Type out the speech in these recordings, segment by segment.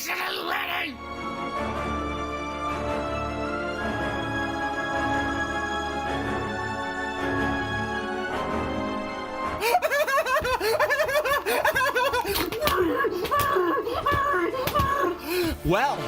ready! Well.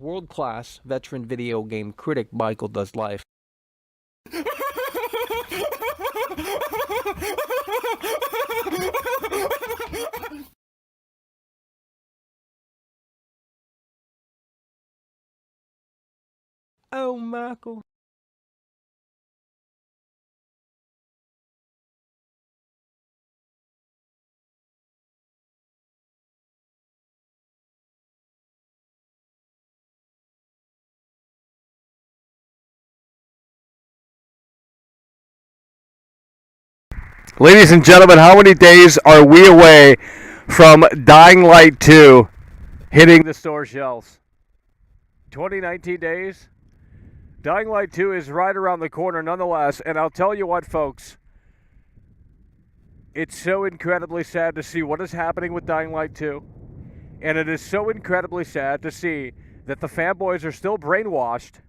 World-class veteran video game critic MichaelDoesLife. Oh, Michael. Ladies and gentlemen, how many days are we away from Dying Light 2 hitting the store shelves? 2019 days? Dying Light 2 is right around the corner nonetheless, and I'll tell you what, folks, it's so incredibly sad to see what is happening with Dying Light 2, and it is so incredibly sad to see that the fanboys are still brainwashed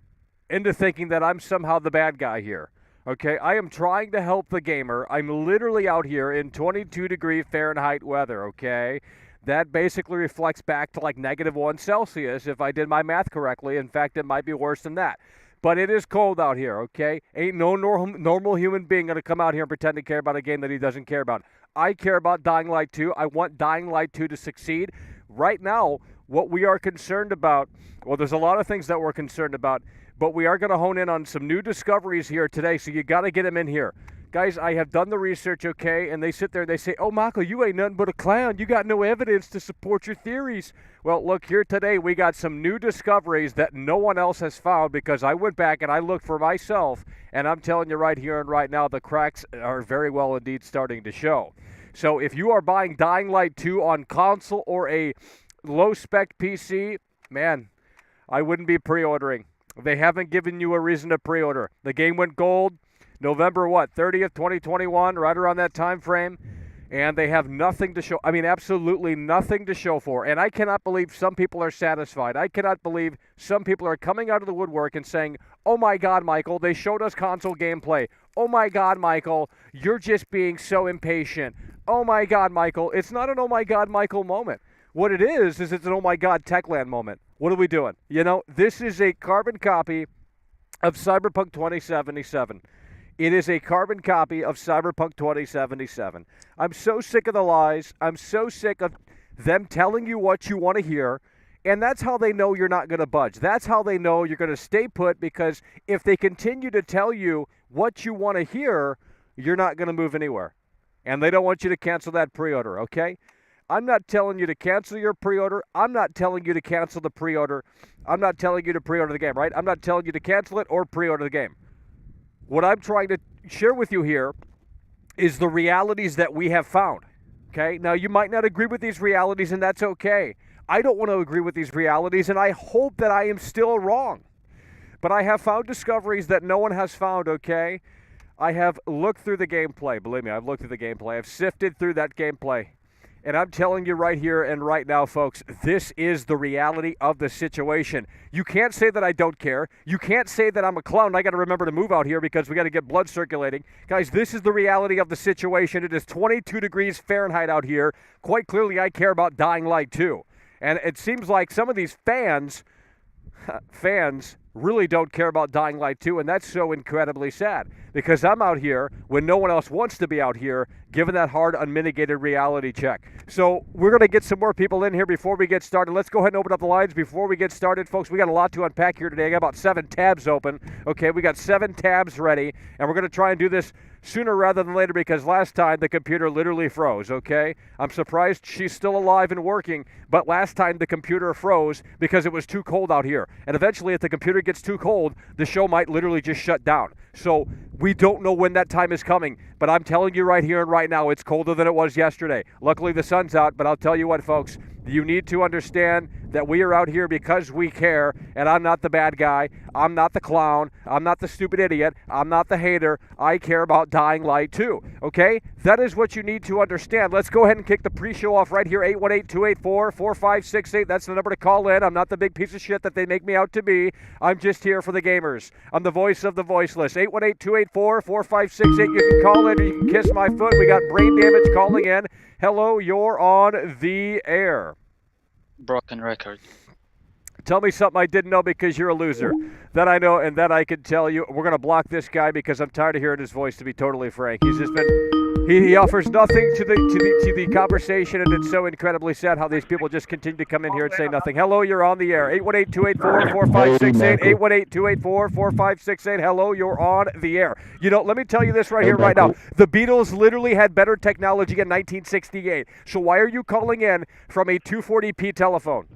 into thinking that I'm somehow the bad guy here. Okay, I am trying to help the gamer. I'm literally out here in 22-degree Fahrenheit weather, okay? That basically reflects back to like -1 Celsius if I did my math correctly. In fact, it might be worse than that. But it is cold out here, okay? Ain't no normal human being going to come out here and pretend to care about a game that he doesn't care about. I care about Dying Light 2. I want Dying Light 2 to succeed. Right now, what we are concerned about, well, there's a lot of things that we're concerned about, but we are going to hone in on some new discoveries here today, so you got to get them in here. Guys, I have done the research, okay, and they sit there and they say, oh, Michael, you ain't nothing but a clown. You got no evidence to support your theories. Well, look, here today we got some new discoveries that no one else has found because I went back and I looked for myself, and I'm telling you right here and right now, the cracks are very well indeed starting to show. So if you are buying Dying Light 2 on console or a low-spec PC, man, I wouldn't be pre-ordering. They haven't given you a reason to pre-order. The game went gold November, 30th, 2021, right around that time frame, and they have nothing to show. I mean, absolutely nothing to show for, and I cannot believe some people are satisfied. I cannot believe some people are coming out of the woodwork and saying, oh my God, Michael, they showed us console gameplay. Oh my God, Michael, you're just being so impatient. Oh my God, Michael, it's not an oh my God, Michael moment. What it is it's an oh my God, Techland moment. What are we doing? You know, this is a carbon copy of Cyberpunk 2077. It is a carbon copy of Cyberpunk 2077. I'm so sick of the lies. I'm so sick of them telling you what you want to hear, and that's how they know you're not going to budge. That's how they know you're going to stay put, because if they continue to tell you what you want to hear, you're not going to move anywhere. And they don't want you to cancel that pre-order, okay? I'm not telling you to cancel your pre-order. I'm not telling you to cancel the pre-order. I'm not telling you to pre-order the game, right? I'm not telling you to cancel it or pre-order the game. What I'm trying to share with you here is the realities that we have found, okay? Now, you might not agree with these realities, and that's okay. I don't want to agree with these realities, and I hope that I am still wrong. But I have found discoveries that no one has found, okay? I have looked through the gameplay. Believe me, I've looked through the gameplay. I've sifted through that gameplay. And I'm telling you right here and right now, folks, this is the reality of the situation. You can't say that I don't care. You can't say that I'm a clown. I got to remember to move out here because we got to get blood circulating. Guys, this is the reality of the situation. It is 22 degrees Fahrenheit out here. Quite clearly, I care about Dying Light 2. And it seems like some of these fans really don't care about Dying Light 2, and that's so incredibly sad because I'm out here when no one else wants to be out here, given that hard, unmitigated reality check. So we're going to get some more people in here before we get started. Let's go ahead and open up the lines before we get started, folks. We got a lot to unpack here today. I got about 7 tabs open. Okay, we got 7 tabs ready, and we're going to try and do this sooner rather than later, because last time the computer literally froze, okay? I'm surprised she's still alive and working, but last time the computer froze because it was too cold out here. And eventually, if the computer gets too cold, the show might literally just shut down. So we don't know when that time is coming, but I'm telling you right here and right now, it's colder than it was yesterday. Luckily, the sun's out, but I'll tell you what, folks, you need to understand that we are out here because we care, and I'm not the bad guy. I'm not the clown. I'm not the stupid idiot. I'm not the hater. I care about Dying Light too, okay? That is what you need to understand. Let's go ahead and kick the pre-show off right here, 818-284-4568. That's the number to call in. I'm not the big piece of shit that they make me out to be. I'm just here for the gamers. I'm the voice of the voiceless. 818-284-4568. You can call in or you can kiss my foot. We got brain damage calling in. Hello, you're on the air. Broken record. Tell me something I didn't know because you're a loser. That I know and that I can tell you. We're going to block this guy because I'm tired of hearing his voice, to be totally frank. He's just been... He offers nothing to the conversation, and it's so incredibly sad how these people just continue to come in here and say nothing. Hello, you're on the air. 818-284-4568. 818-284-4568. Hello, you're on the air. You know, let me tell you this right here, right now. The Beatles literally had better technology in 1968. So why are you calling in from a 240p telephone?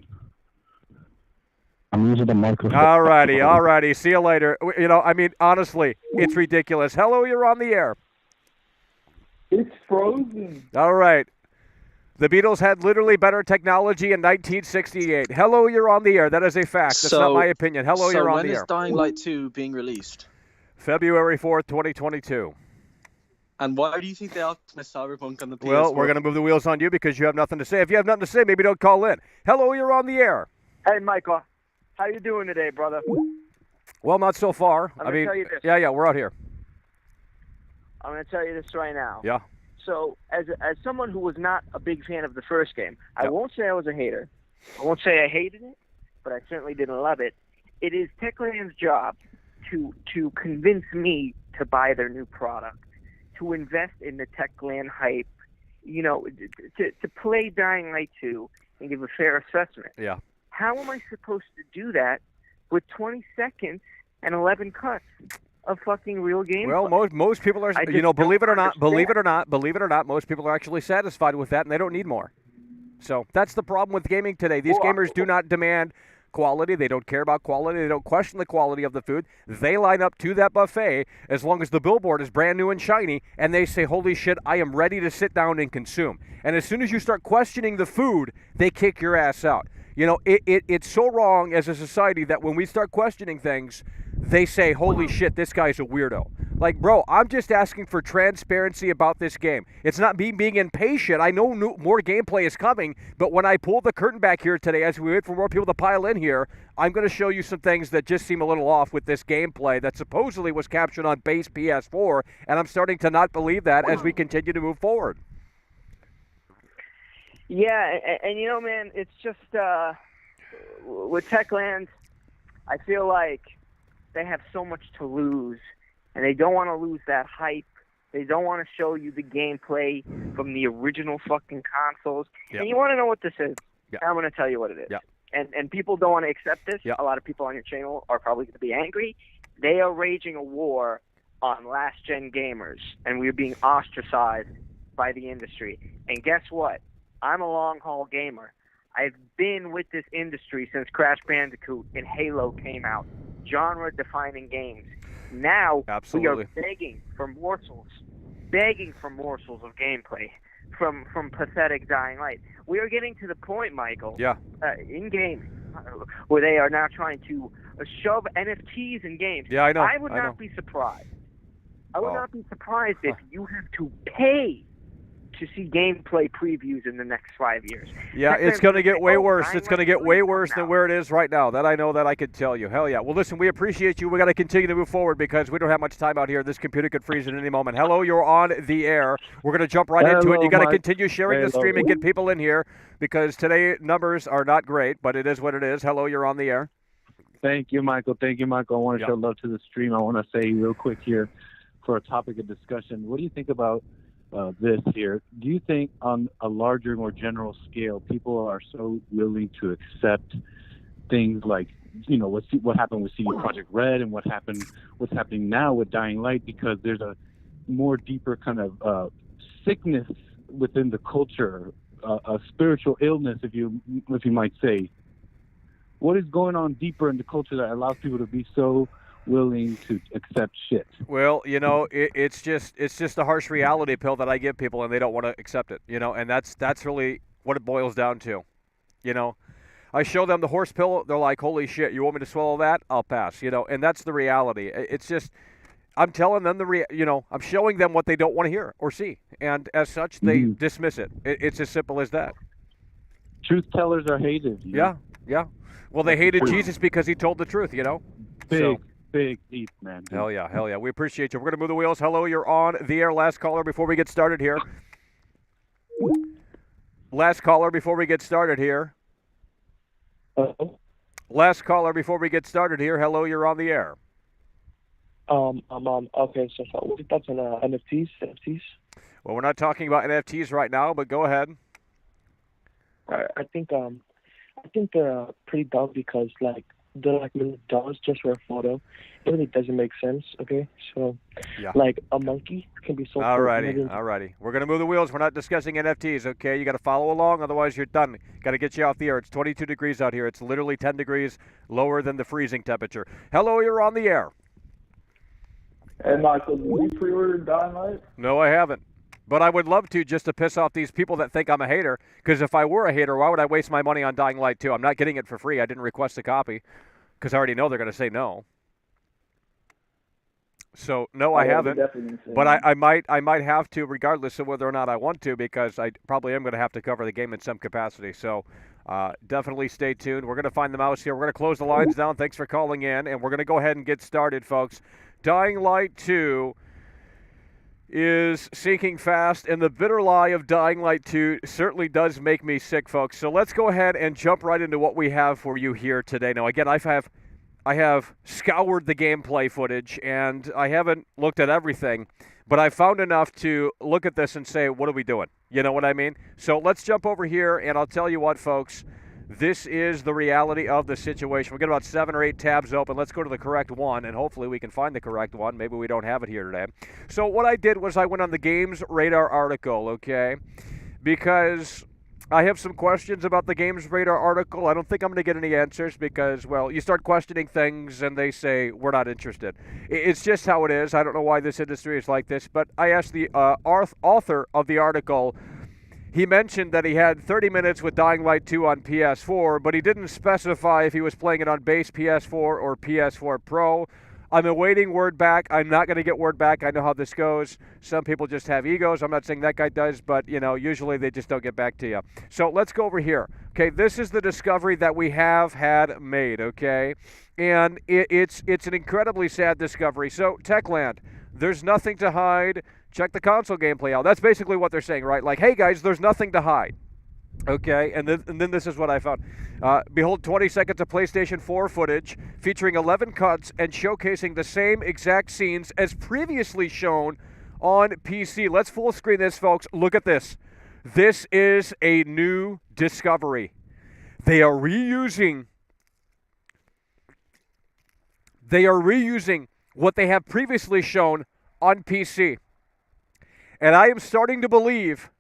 I'm using the microphone. All righty. See you later. You know, I mean, honestly, it's ridiculous. Hello, you're on the air. It's frozen. All right. The Beatles had literally better technology in 1968. Hello, you're on the air. That is a fact. That's not my opinion. Hello, you're on the air. So when is Dying Light 2 being released? February 4th, 2022. And why do you think they optimized Cyberpunk on the PS4? Well, we're going to move the wheels on you because you have nothing to say. If you have nothing to say, maybe don't call in. Hello, you're on the air. Hey, Michael. How you doing today, brother? Well, not so far. I'm going to tell you this. Yeah, we're out here. I'm going to tell you this right now. Yeah. So, as someone who was not a big fan of the first game, I won't say I was a hater. I won't say I hated it, but I certainly didn't love it. It is Techland's job to convince me to buy their new product, to invest in the Techland hype, you know, to play Dying Light 2 and give a fair assessment. Yeah. How am I supposed to do that with 20 seconds and 11 cuts of fucking real gameplay? Well, most people are, you know, believe it or not, most people are actually satisfied with that, and they don't need more. So that's the problem with gaming today. These gamers do not demand quality. They don't care about quality. They don't question the quality of the food. They line up to that buffet as long as the billboard is brand new and shiny, and they say, holy shit, I am ready to sit down and consume. And as soon as you start questioning the food, they kick your ass out. You know, it's so wrong as a society that when we start questioning things, they say, holy shit, this guy's a weirdo. Like, bro, I'm just asking for transparency about this game. It's not me being impatient. I know more gameplay is coming, but when I pull the curtain back here today, as we wait for more people to pile in here, I'm going to show you some things that just seem a little off with this gameplay that supposedly was captured on base PS4, and I'm starting to not believe that as we continue to move forward. Yeah, and you know, man, it's just with Techland, I feel like they have so much to lose, and they don't want to lose that hype. They don't want to show you the gameplay from the original fucking consoles. Yep. And you want to know what this is? Yep. I'm going to tell you what it is. Yep. And people don't want to accept this. Yep. A lot of people on your channel are probably going to be angry. They are raging a war on last-gen gamers, and we're being ostracized by the industry. And guess what? I'm a long-haul gamer. I've been with this industry since Crash Bandicoot and Halo came out. Genre-defining games. Now we are begging for morsels of gameplay from pathetic Dying Light. We are getting to the point, Michael, in gaming, where they are now trying to shove NFTs in games. Yeah, I know. I would not be surprised. I would not be surprised if you have to pay to see gameplay previews in the next 5 years. Yeah, it's going to get way worse. It's going to get way worse than where it is right now. That I know, that I could tell you. Hell yeah. Well, listen, we appreciate you. We got to continue to move forward because we don't have much time out here. This computer could freeze at any moment. Hello, you're on the air. We're going to jump right into it. You got to continue sharing the stream and get people in here because today numbers are not great, but it is what it is. Hello, you're on the air. Thank you, Michael. I want to show love to the stream. I want to say real quick here for a topic of discussion. What do you think about this here? Do you think on a larger, more general scale, people are so willing to accept things like, you know, what happened with CD Projekt Red and what's happening now with Dying Light, because there's a more deeper kind of sickness within the culture, a spiritual illness, if you might say. What is going on deeper in the culture that allows people to be so willing to accept shit? Well, it's just a harsh reality pill that I give people, and they don't want to accept it. And that's really what it boils down to. I show them the horse pill, they're like, "Holy shit, you want me to swallow that? I'll pass." And that's the reality. It's just, I'm telling them I'm showing them what they don't want to hear or see, and as such, they dismiss it. It's as simple as that. Truth tellers are hated. Yeah. Well, they hated Jesus because he told the truth. Big deep, man. Dude. Hell yeah. We appreciate you. We're gonna move the wheels. Hello, you're on the air. Last caller before we get started here. Last caller before we get started here. Last caller before we get started here. Hello, you're on the air. Okay, so what are your thoughts on NFTs? Well, we're not talking about NFTs right now, but go ahead. I think they're pretty dumb because they're like $1,000,000 just for a photo. It really doesn't make sense. Okay, so like a monkey can be sold. Alrighty. We're gonna move the wheels. We're not discussing NFTs. Okay, you got to follow along, otherwise you're done. Got to get you off the air. It's 22 degrees out here. It's literally 10 degrees lower than the freezing temperature. Hello, you're on the air. Hey, Michael, did you pre-order Dying Light? No, I haven't. But I would love to, just to piss off these people that think I'm a hater. Because if I were a hater, why would I waste my money on Dying Light 2? I'm not getting it for free. I didn't request a copy because I already know they're going to say no. So no, I haven't. But I might have to, regardless of whether or not I want to, because I probably am going to have to cover the game in some capacity. So definitely stay tuned. We're going to find the mouse here. We're going to close the lines down. Thanks for calling in, and we're going to go ahead and get started, folks. Dying Light 2 is sinking fast, and the bitter lie of Dying Light 2 certainly does make me sick, folks. So let's go ahead and jump right into what we have for you here today. Now, again, I have scoured the gameplay footage, and I haven't looked at everything, but I found enough to look at this and say, what are we doing? You know what I mean? So let's jump over here, and I'll tell you what, folks. This is the reality of the situation. We've got about 7 or 8 tabs open. Let's go to the correct one, and hopefully we can find the correct one. Maybe we don't have it here today. So what I did was I went on the Games Radar article, okay? Because I have some questions about the Games Radar article. I don't think I'm going to get any answers because, well, you start questioning things and they say, we're not interested. It's just how it is. I don't know why this industry is like this, but I asked the author of the article. He mentioned that he had 30 minutes with Dying Light 2 on PS4, but he didn't specify if he was playing it on base PS4 or PS4 Pro. I'm awaiting word back. I'm not going to get word back. I know how this goes. Some people just have egos. I'm not saying that guy does, but, usually they just don't get back to you. So let's go over here. Okay, this is the discovery that we have had made, okay? And it's an incredibly sad discovery. So, Techland, there's nothing to hide. Check the console gameplay out. That's basically what they're saying, right? Like, hey, guys, there's nothing to hide. Okay, and then this is what I found. Behold 20 seconds of PlayStation 4 footage featuring 11 cuts and showcasing the same exact scenes as previously shown on PC. Let's full screen this, folks. Look at this. This is a new discovery. They are reusing what they have previously shown on PC. And I am starting to believe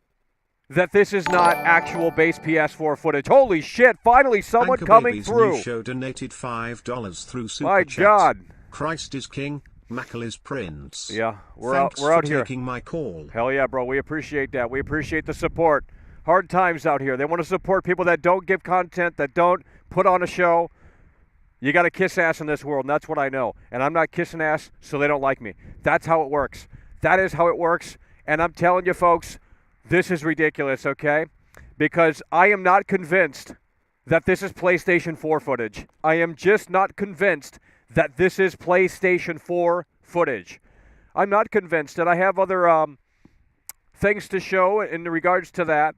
that this is not actual base PS4 footage. Holy shit, finally someone coming through. Show donated $5 through Super My Chat. God. Christ is king, Michael is prince. Yeah, we're Thanks out for here. taking my call. Hell yeah, bro. We appreciate that. We appreciate the support. Hard times out here. They want to support people that don't give content, that don't put on a show. You got to kiss ass in this world, and that's what I know. And I'm not kissing ass, so they don't like me. That's how it works. That is how it works. And I'm telling you, folks, this is ridiculous, okay? Because I am not convinced that this is PlayStation 4 footage. I am just not convinced that this is PlayStation 4 footage. I'm not convinced, and I have other things to show in regards to that.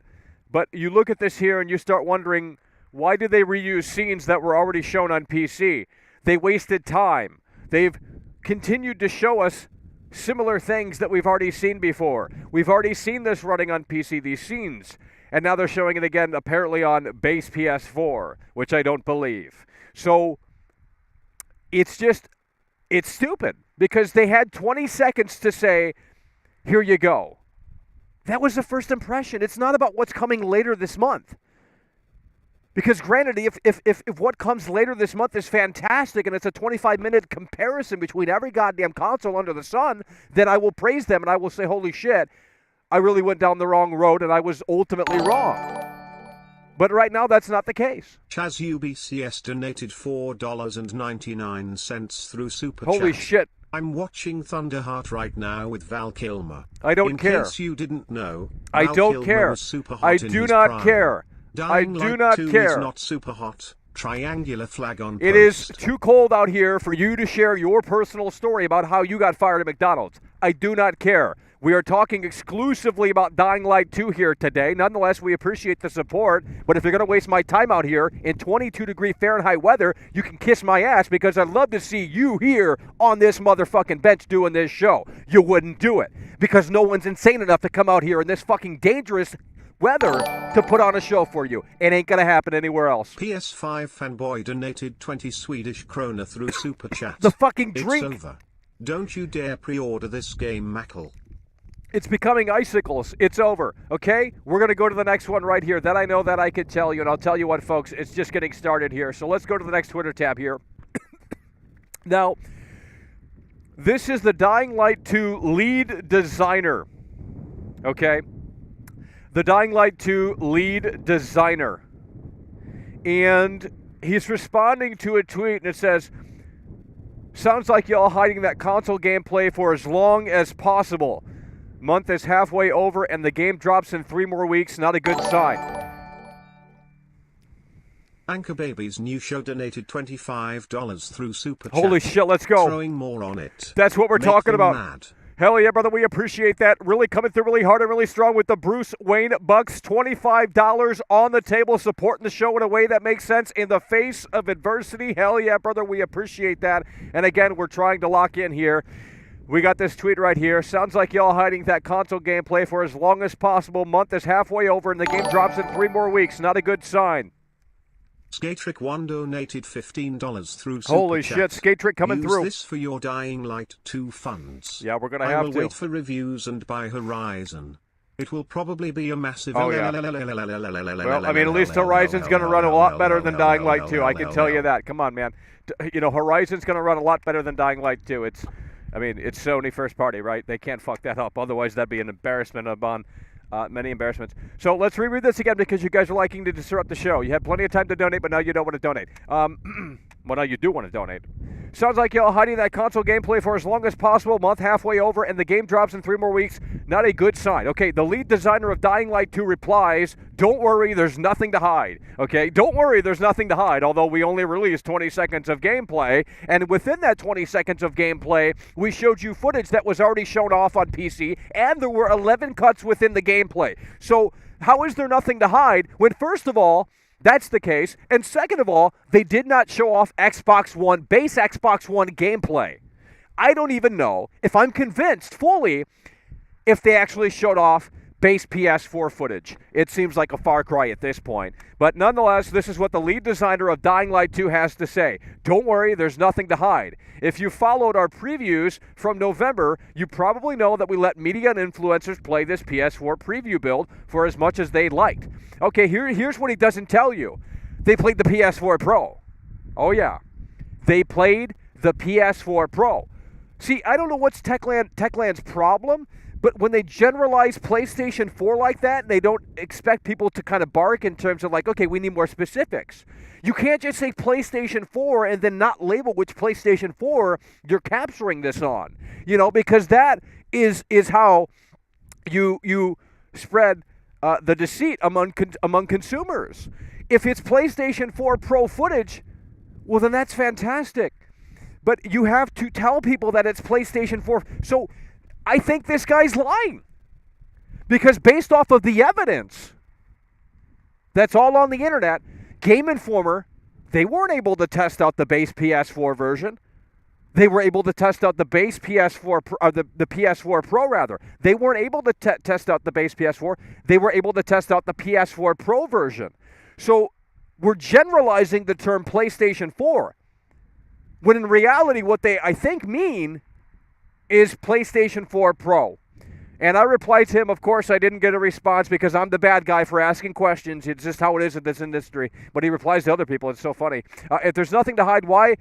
But you look at this here and you start wondering, why did they reuse scenes that were already shown on PC? They wasted time. They've continued to show us similar things that we've already seen before. We've already seen this running on PC, these scenes. And now they're showing it again, apparently on base PS4, which I don't believe. So it's stupid because they had 20 seconds to say, here you go. That was the first impression. It's not about what's coming later this month. Because granted, if what comes later this month is fantastic and it's a 25-minute comparison between every goddamn console under the sun, then I will praise them and I will say, holy shit, I really went down the wrong road and I was ultimately wrong. But right now, that's not the case. Chaz UBCS donated $4.99 through Super Holy Chat. shit. I'm watching Thunderheart right now with Val Kilmer. I don't care. In case you didn't know, I Val don't Kilmer care. was super hot I in do his not prime. care. Dying I do Light not 2 care. is not super hot. Triangular flag on It is too cold out here for you to share your personal story about how you got fired at McDonald's. I do not care. We are talking exclusively about Dying Light 2 here today. Nonetheless, we appreciate the support. But if you're going to waste my time out here in 22-degree Fahrenheit weather, you can kiss my ass because I'd love to see you here on this motherfucking bench doing this show. You wouldn't do it because no one's insane enough to come out here in this fucking dangerous weather to put on a show for you. It ain't going to happen anywhere else. PS5 fanboy donated 20 Swedish krona through Super Chat. The fucking drink. It's over. Don't you dare pre-order this game, Michael. It's becoming icicles. It's over. Okay? We're going to go to the next one right here. That I know that I can tell you. And I'll tell you what, folks, it's just getting started here. So let's go to the next Twitter tab here. Now, this is the Dying Light 2 lead designer. Okay? The Dying Light 2 lead designer. And he's responding to a tweet and it says, sounds like y'all hiding that console gameplay for as long as possible. Month is halfway over and the game drops in 3 more weeks. Not a good sign. Anchor Baby's new show donated $25 through Super Chat. Holy shit, let's go. Throwing more on it. That's what we're Make talking them about. mad. Hell yeah, brother. We appreciate that. Really coming through really hard and really strong with the Bruce Wayne Bucks. $25 on the table, supporting the show in a way that makes sense in the face of adversity. Hell yeah, brother. We appreciate that. And again, we're trying to lock in here. We got this tweet right here. Sounds like y'all hiding that console gameplay for as long as possible. Month is halfway over and the game drops in 3 more weeks. Not a good sign. Skatrick 1 donated $15 through Super Holy Chat. shit, Skatrick coming Use through. this for your Dying Light 2 funds. Yeah, we're going to I have will to. wait for reviews and buy Horizon. It will probably be a massive... Oh, yeah. Well, I mean, at least Horizon's going to run a lot better than Dying Light 2. I can tell you that. Come on, man. You know, Horizon's going to run a lot better than Dying Light 2. It's Sony first party, right? They can't fuck that up. Otherwise, that'd be an embarrassment upon many embarrassments. So let's reread this again because you guys are liking to disrupt the show. You had plenty of time to donate, but now you don't want to donate. Well, now you do want to donate. Sounds like y'all hiding that console gameplay for as long as possible. Month halfway over, and the game drops in 3 more weeks. Not a good sign. Okay, the lead designer of Dying Light 2 replies, don't worry, there's nothing to hide. Okay, don't worry, there's nothing to hide, although we only released 20 seconds of gameplay. And within that 20 seconds of gameplay, we showed you footage that was already shown off on PC, and there were 11 cuts within the gameplay. So how is there nothing to hide when, first of all, that's the case, and second of all, they did not show off base Xbox One gameplay. I don't even know if I'm convinced fully if they actually showed off base PS4 footage. It seems like a far cry at this point. But nonetheless, this is what the lead designer of Dying Light 2 has to say. Don't worry, there's nothing to hide. If you followed our previews from November, you probably know that we let media and influencers play this PS4 preview build for as much as they liked. Okay, here's what he doesn't tell you. They played the PS4 Pro. Oh yeah. They played the PS4 Pro. See, I don't know what's Techland's problem, but when they generalize PlayStation 4 like that, they don't expect people to kind of bark in terms of like, okay, we need more specifics. You can't just say PlayStation 4 and then not label which PlayStation 4 you're capturing this on. You know, because that is how you spread the deceit among consumers. If it's PlayStation 4 Pro footage, well, then that's fantastic. But you have to tell people that it's PlayStation 4. So I think this guy's lying. Because based off of the evidence that's all on the internet, Game Informer, they weren't able to test out the base PS4 version. They were able to test out the base PS4, the PS4 Pro rather. They weren't able to test out the base PS4. They were able to test out the PS4 Pro version. So we're generalizing the term PlayStation 4. When in reality, what they, I think, mean is PlayStation 4 Pro. And I replied to him, of course, I didn't get a response because I'm the bad guy for asking questions. It's just how it is in this industry. But he replies to other people. It's so funny. If there's nothing to hide, why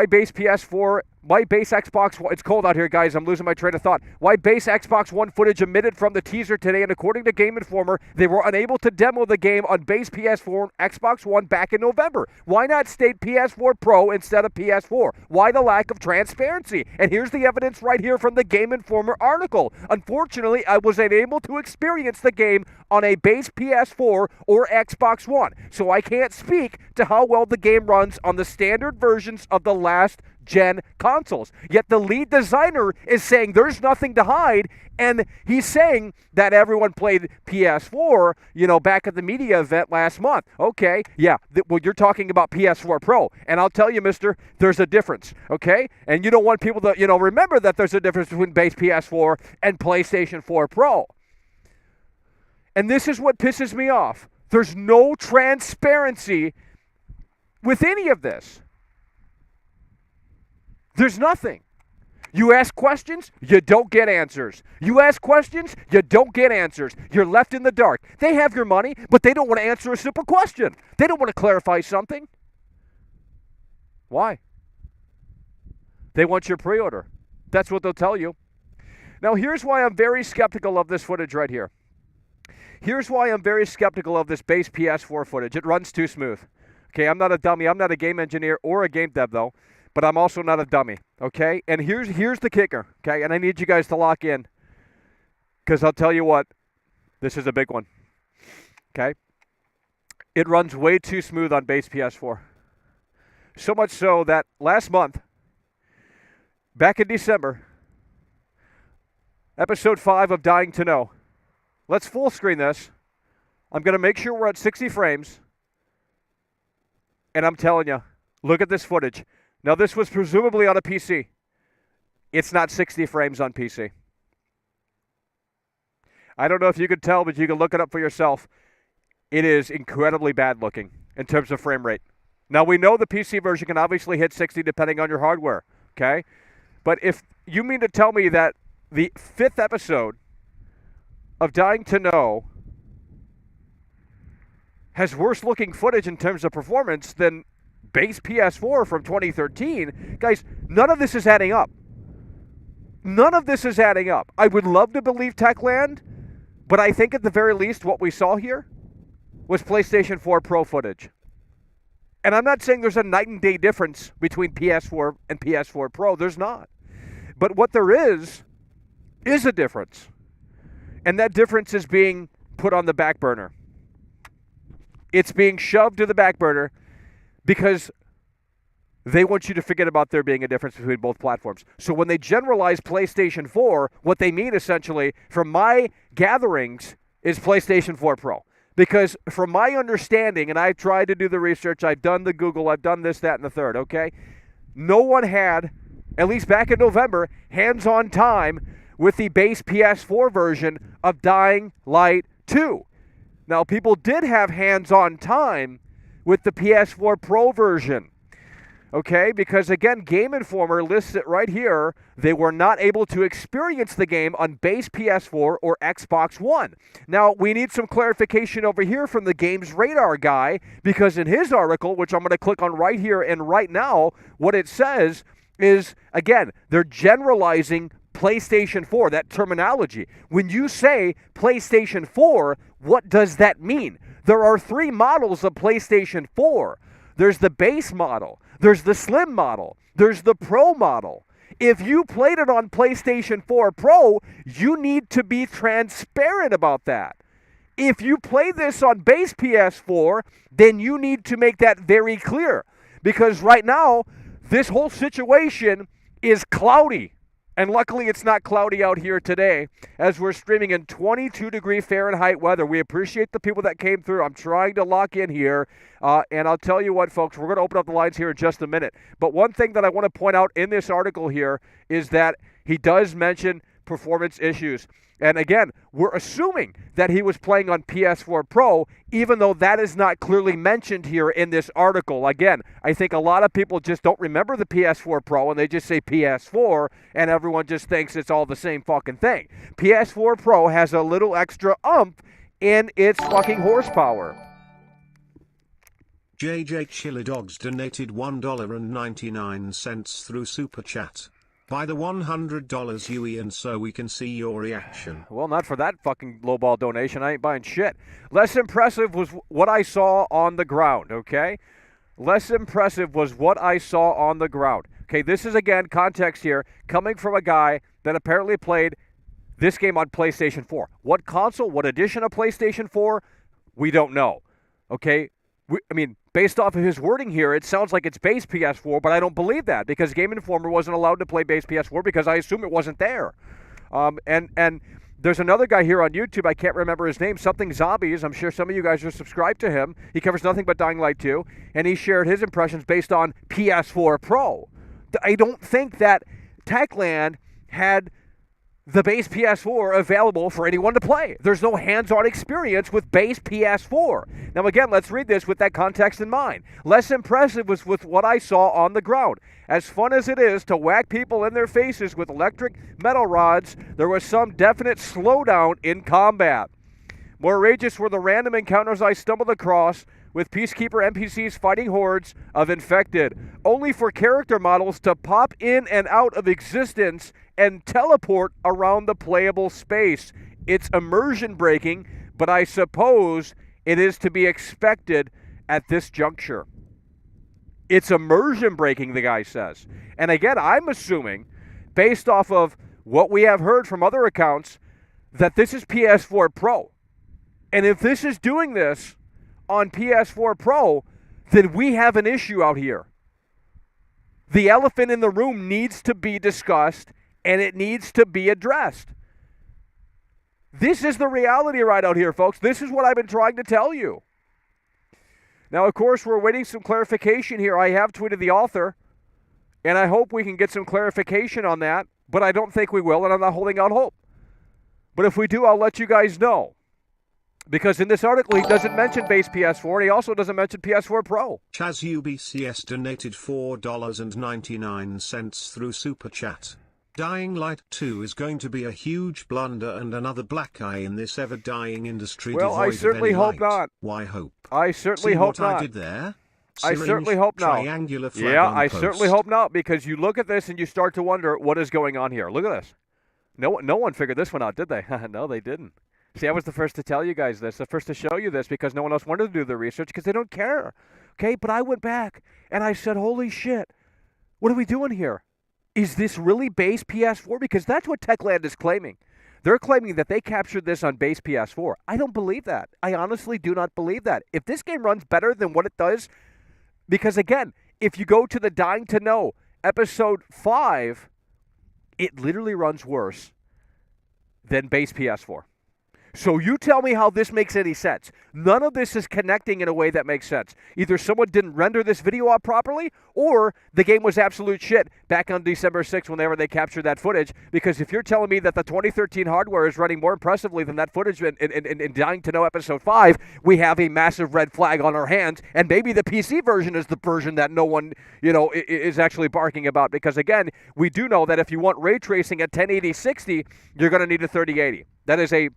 base PS4? Why base Xbox One? It's cold out here, guys. I'm losing my train of thought. Why base Xbox One footage omitted from the teaser today? And according to Game Informer, they were unable to demo the game on base PS4 and Xbox One back in November. Why not state PS4 Pro instead of PS4? Why the lack of transparency? And here's the evidence right here from the Game Informer article. Unfortunately, I was unable to experience the game on a base PS4 or Xbox One, so I can't speak to how well the game runs on the standard versions of the last gen consoles. Yet the lead designer is saying there's nothing to hide, and he's saying that everyone played PS4, back at the media event last month. Okay, yeah, well, you're talking about PS4 Pro, and I'll tell you, mister, there's a difference, okay? And you don't want people to, remember that there's a difference between base PS4 and PlayStation 4 Pro. And this is what pisses me off. There's no transparency with any of this. There's nothing. You ask questions, you don't get answers. You ask questions, you don't get answers. You're left in the dark. They have your money, but they don't want to answer a simple question. They don't want to clarify something. Why? They want your pre-order. That's what they'll tell you. Now, here's why I'm very skeptical of this footage right here. Here's why I'm very skeptical of this base PS4 footage. It runs too smooth. Okay, I'm not a dummy. I'm not a game engineer or a game dev, though. But I'm also not a dummy, okay? And here's the kicker, okay? And I need you guys to lock in because I'll tell you what, this is a big one, okay? It runs way too smooth on base PS4. So much so that last month, back in December, episode 5 of Dying to Know, let's full screen this. I'm going to make sure we're at 60 frames. And I'm telling you, look at this footage. Now, this was presumably on a PC. It's not 60 frames on PC. I don't know if you could tell, but you can look it up for yourself. It is incredibly bad looking in terms of frame rate. Now, we know the PC version can obviously hit 60 depending on your hardware, okay? But if you mean to tell me that the 5th episode of Dying to Know has worse looking footage in terms of performance than base PS4 from 2013, guys, none of this is adding up. None of this is adding up. I would love to believe Techland, but I think at the very least what we saw here was PlayStation 4 Pro footage. And I'm not saying there's a night and day difference between PS4 and PS4 Pro. There's not. But what there is a difference. And that difference is being put on the back burner. It's being shoved to the back burner because they want you to forget about there being a difference between both platforms. So when they generalize PlayStation 4, what they mean essentially, from my gatherings, is PlayStation 4 Pro. Because from my understanding, and I've tried to do the research, I've done the Google, I've done this, that, and the third, okay? No one had, at least back in November, hands-on time with the base PS4 version of Dying Light 2. Now, people did have hands-on time with the PS4 Pro version, okay? Because, again, Game Informer lists it right here. They were not able to experience the game on base PS4 or Xbox One. Now, we need some clarification over here from the Games Radar guy, because in his article, which I'm going to click on right here and right now, what it says is, again, they're generalizing PlayStation 4, that terminology. When you say PlayStation 4, what does that mean? There are 3 models of PlayStation 4. There's the base model, there's the slim model, there's the Pro model. If you played it on PlayStation 4 Pro, you need to be transparent about that. If you play this on base PS4, then you need to make that very clear. Because right now, this whole situation is cloudy. And luckily, it's not cloudy out here today as we're streaming in 22-degree Fahrenheit weather. We appreciate the people that came through. I'm trying to lock in here. And I'll tell you what, folks, we're going to open up the lines here in just a minute. But one thing that I want to point out in this article here is that he does mention performance issues. And again, we're assuming that he was playing on PS4 Pro, even though that is not clearly mentioned here in this article. Again, I think a lot of people just don't remember the PS4 Pro, and they just say PS4, and everyone just thinks it's all the same fucking thing. PS4 Pro has a little extra oomph in its fucking horsepower. JJ Chili Dogs donated $1.99 through Super Chat. Buy the $100 UE and so we can see your reaction. Well, not for that fucking lowball donation. I ain't buying shit. Less impressive was what I saw on the ground, okay? Less impressive was what I saw on the ground. Okay, this is, again, context here, coming from a guy that apparently played this game on PlayStation 4. What console, what edition of PlayStation 4, we don't know, okay? Based off of his wording here, it sounds like it's base PS4, but I don't believe that because Game Informer wasn't allowed to play base PS4 because I assume it wasn't there. And there's another guy here on YouTube, I can't remember his name, Something Zombies. I'm sure some of you guys are subscribed to him. He covers nothing but Dying Light 2, and he shared his impressions based on PS4 Pro. I don't think that Techland had the base PS4 available for anyone to play. There's no hands-on experience with base PS4. Now again, let's read this with that context in mind. Less impressive was with what I saw on the ground. As fun as it is to whack people in their faces with electric metal rods, there was some definite slowdown in combat. More outrageous were the random encounters I stumbled across with Peacekeeper NPCs fighting hordes of infected, only for character models to pop in and out of existence and teleport around the playable space. It's immersion breaking, but I suppose it is to be expected at this juncture. It's immersion breaking, the guy says. And again, I'm assuming, based off of what we have heard from other accounts, that this is PS4 Pro. And if this is doing this on PS4 Pro, then we have an issue out here. The elephant in the room needs to be discussed, and it needs to be addressed. This is the reality right out here, folks. This is what I've been trying to tell you. Now, of course, we're waiting some clarification here. I have tweeted the author, and I hope we can get some clarification on that, but I don't think we will, and I'm not holding out hope. But if we do, I'll let you guys know. Because in this article, he doesn't mention base PS4, and he also doesn't mention PS4 Pro. Chaz UBCS donated $4.99 through Super Chat. Dying Light 2 is going to be a huge blunder and another black eye in this ever-dying industry. Well, I certainly hope not. Why hope? I certainly hope not. See what I did there? I certainly hope not. Triangular flag yeah, on I post. certainly hope not, because you look at this and you start to wonder what is going on here. Look at this. No one figured this one out, did they? No, they didn't. See, I was the first to tell you guys this, the first to show you this, because no one else wanted to do the research because they don't care. Okay, but I went back and I said, holy shit, what are we doing here? Is this really base PS4? Because that's what Techland is claiming. They're claiming that they captured this on base PS4. I don't believe that. I honestly do not believe that. If this game runs better than what it does, because again, if you go to the Dying to Know episode 5, it literally runs worse than base PS4. So you tell me how this makes any sense. None of this is connecting in a way that makes sense. Either someone didn't render this video out properly, or the game was absolute shit back on December 6th whenever they captured that footage. Because if you're telling me that the 2013 hardware is running more impressively than that footage in Dying to Know episode 5, we have a massive red flag on our hands. And maybe the PC version is the version that no one, is actually barking about. Because again, we do know that if you want ray tracing at 1080-60, you're going to need a 3080. That is a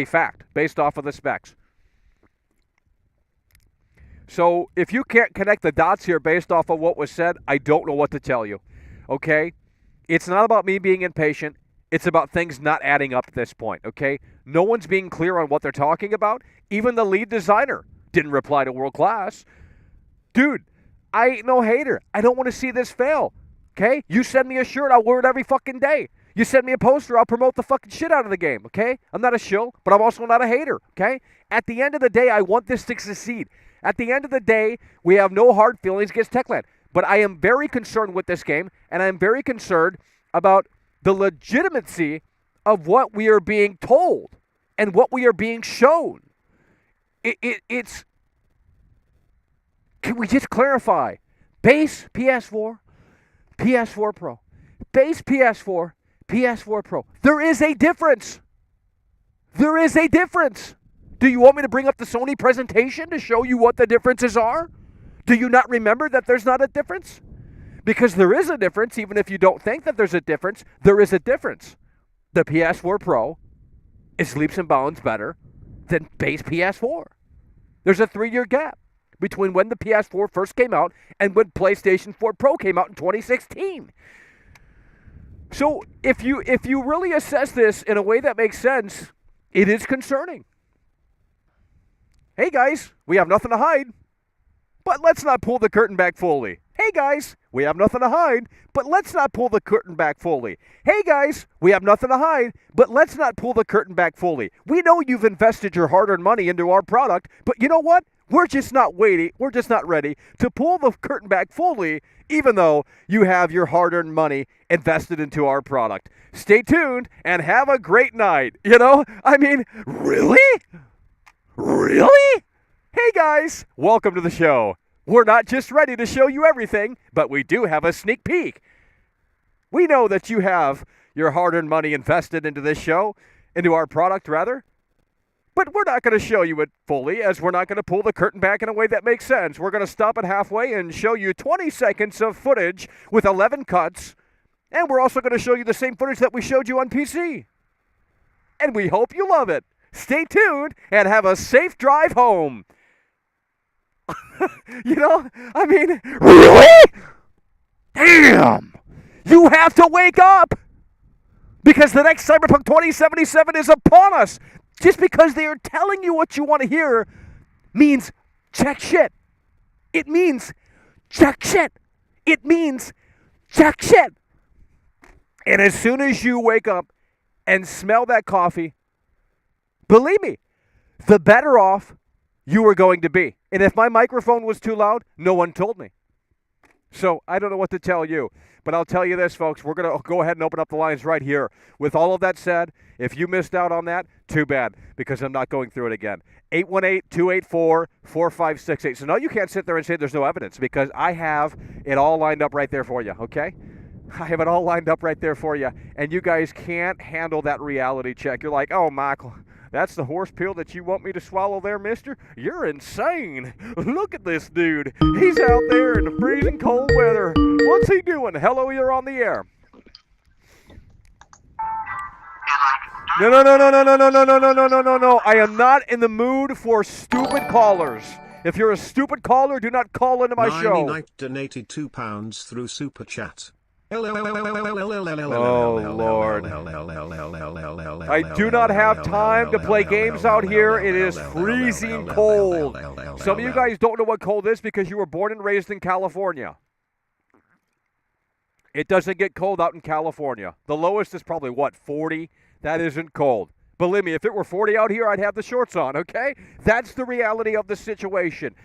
fact based off of the specs. So if you can't connect the dots here based off of what was said, I don't know what to tell you. Okay? It's not about me being impatient. It's about things not adding up at this point. Okay? No one's being clear on what they're talking about. Even the lead designer didn't reply to World Class. Dude, I ain't no hater. I don't want to see this fail. Okay? You send me a shirt, I'll wear it every fucking day. You send me a poster, I'll promote the fucking shit out of the game, okay? I'm not a shill, but I'm also not a hater, okay? At the end of the day, I want this to succeed. At the end of the day, we have no hard feelings against Techland. But I am very concerned with this game, and I am very concerned about the legitimacy of what we are being told and what we are being shown. It's... Can we just clarify? Base PS4, PS4 Pro. Base PS4, PS4 Pro. There is a difference. There is a difference. Do you want me to bring up the Sony presentation to show you what the differences are? Do you not remember that there's not a difference? Because there is a difference, even if you don't think that there's a difference, there is a difference. The PS4 Pro is leaps and bounds better than base PS4. There's a 3-year gap between when the PS4 first came out and when PlayStation 4 Pro came out in 2016. So if you really assess this in a way that makes sense, it is concerning. Hey guys, we have nothing to hide, but let's not pull the curtain back fully. Hey guys, we have nothing to hide, but let's not pull the curtain back fully. Hey guys, we have nothing to hide, but let's not pull the curtain back fully. We know you've invested your hard-earned money into our product, but you know what? We're just not ready to pull the curtain back fully, even though you have your hard-earned money invested into our product. Stay tuned and have a great night. You know, I mean, really? Really? Hey guys, welcome to the show. We're not just ready to show you everything, but we do have a sneak peek. We know that you have your hard-earned money invested into this show, into our product rather, but we're not going to show you it fully, as we're not going to pull the curtain back in a way that makes sense. We're going to stop it halfway and show you 20 seconds of footage with 11 cuts, and we're also going to show you the same footage that we showed you on PC. And we hope you love it. Stay tuned and have a safe drive home. You know, I mean, really? Damn! You have to wake up! Because the next Cyberpunk 2077 is upon us. Just because they are telling you what you want to hear means check shit. It means check shit. It means check shit. And as soon as you wake up and smell that coffee, believe me, the better off you are going to be. And if my microphone was too loud, no one told me. So I don't know what to tell you. But I'll tell you this, folks. We're going to go ahead and open up the lines right here. With all of that said, if you missed out on that, too bad, because I'm not going through it again. 818-284-4568. So no, you can't sit there and say there's no evidence, because I have it all lined up right there for you, okay? I have it all lined up right there for you. And you guys can't handle that reality check. You're like, oh, Michael, that's the horse pill that you want me to swallow there, mister? You're insane. Look at this dude. He's out there in the freezing cold weather. What's he doing? Hello, you're on the air. No. I am not in the mood for stupid callers. If you're a stupid caller, do not call into my show. Knight donated £2 through Super Chat. Oh, Lord. I do not have time to play games out here. It is freezing cold. Some of you guys don't know what cold is because you were born and raised in California. It doesn't get cold out in California. The lowest is probably, 40? That isn't cold. Believe me, if it were 40 out here, I'd have the shorts on, okay? That's the reality of the situation.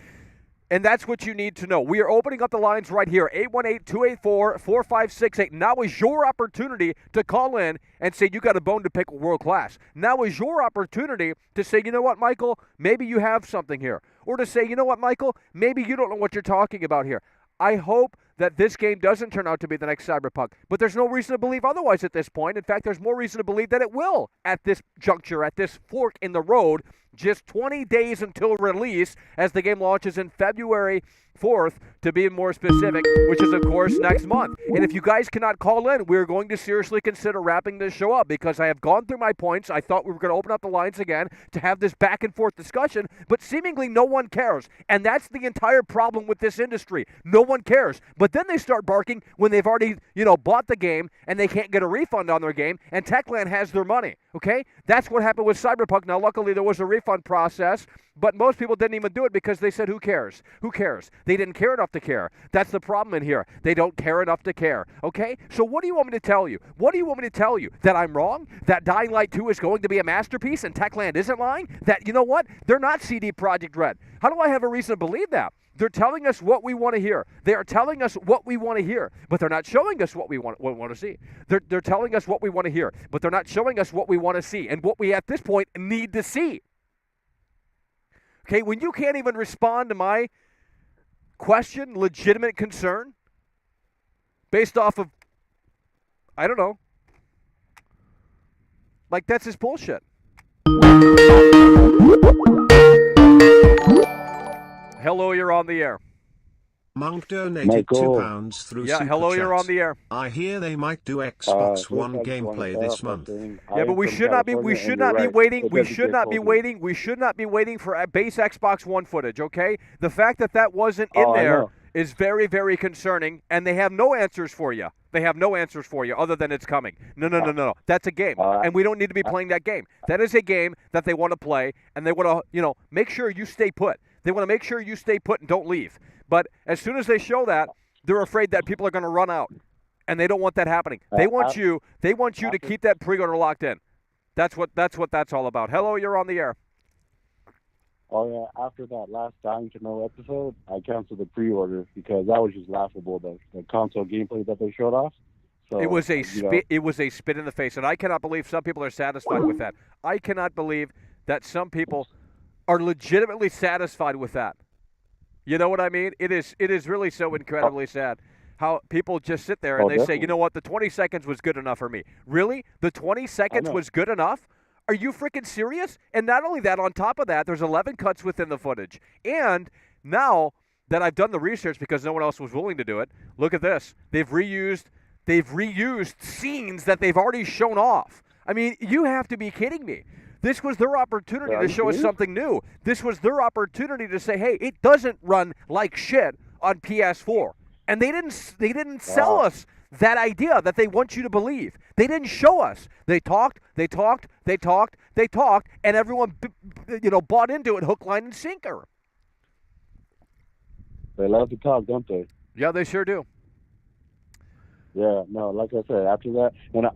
And that's what you need to know. We are opening up the lines right here, 818-284-4568. Now is your opportunity to call in and say you got a bone to pick with World Class. Now is your opportunity to say, you know what, Michael, maybe you have something here. Or to say, you know what, Michael, maybe you don't know what you're talking about here. I hope that this game doesn't turn out to be the next Cyberpunk. But there's no reason to believe otherwise at this point. In fact, there's more reason to believe that it will at this juncture, at this fork in the road, just 20 days until release as the game launches in February 4th, to be more specific, which is, of course, next month. And if you guys cannot call in, we're going to seriously consider wrapping this show up, because I have gone through my points. I thought we were going to open up the lines again to have this back and forth discussion, but seemingly no one cares. And that's the entire problem with this industry. No one cares. But then they start barking when they've already, bought the game and they can't get a refund on their game, and Techland has their money, okay? That's what happened with Cyberpunk. Now, luckily, there was a refund process, but most people didn't even do it because they said, who cares? Who cares? They didn't care enough to care. That's the problem in here. They don't care enough to care, okay? So what do you want me to tell you? What do you want me to tell you? That I'm wrong? That Dying Light 2 is going to be a masterpiece and Techland isn't lying? That, you know what? They're not CD Projekt Red. How do I have a reason to believe that? They're telling us what we want to hear. They are telling us what we want to hear, but they're not showing us what we want to see. They're telling us what we want to hear, but they're not showing us what we want to see and what we, at this point, need to see. Okay, when you can't even respond to my question, legitimate concern, based off of, I don't know, Like, that's just bullshit. Hello, you're on the air. Monk donated Michael. £2 through Yeah, Super hello, Chat. you're on the air. I hear they might do Xbox One First, I just wanna gameplay start this off by month. saying Yeah, but we should not be waiting for base Xbox One footage, okay? The fact that that wasn't in there is very, very concerning, and they have no answers for you. They have no answers for you other than it's coming. No. That's a game, and we don't need to be playing that game. That is a game that they want to play, and they want to, make sure you stay put. They want to make sure you stay put and don't leave. But as soon as they show that, they're afraid that people are going to run out, and they don't want that happening. They want you to keep that pre-order locked in. That's what that's all about. Hello, you're on the air. Oh yeah, after that last Dying to Know episode, I canceled the pre-order because that was just laughable. The console gameplay that they showed off. So, it was a spit. It was a spit in the face, and I cannot believe some people are satisfied with that. I cannot believe that some people are legitimately satisfied with that. You know what I mean? It is really so incredibly sad how people just sit there and they say, you know what, the 20 seconds was good enough for me. Really? The 20 seconds was good enough? Are you freaking serious? And not only that, on top of that, there's 11 cuts within the footage. And now that I've done the research because no one else was willing to do it, look at this. They've reused scenes that they've already shown off. I mean, you have to be kidding me. This was their opportunity to show us something new. This was their opportunity to say, hey, it doesn't run like shit on PS4. And they didn't sell us that idea that they want you to believe. They didn't show us. They talked, and everyone bought into it hook, line, and sinker. They love to talk, don't they? Yeah, they sure do. Yeah, no, like I said, after that, and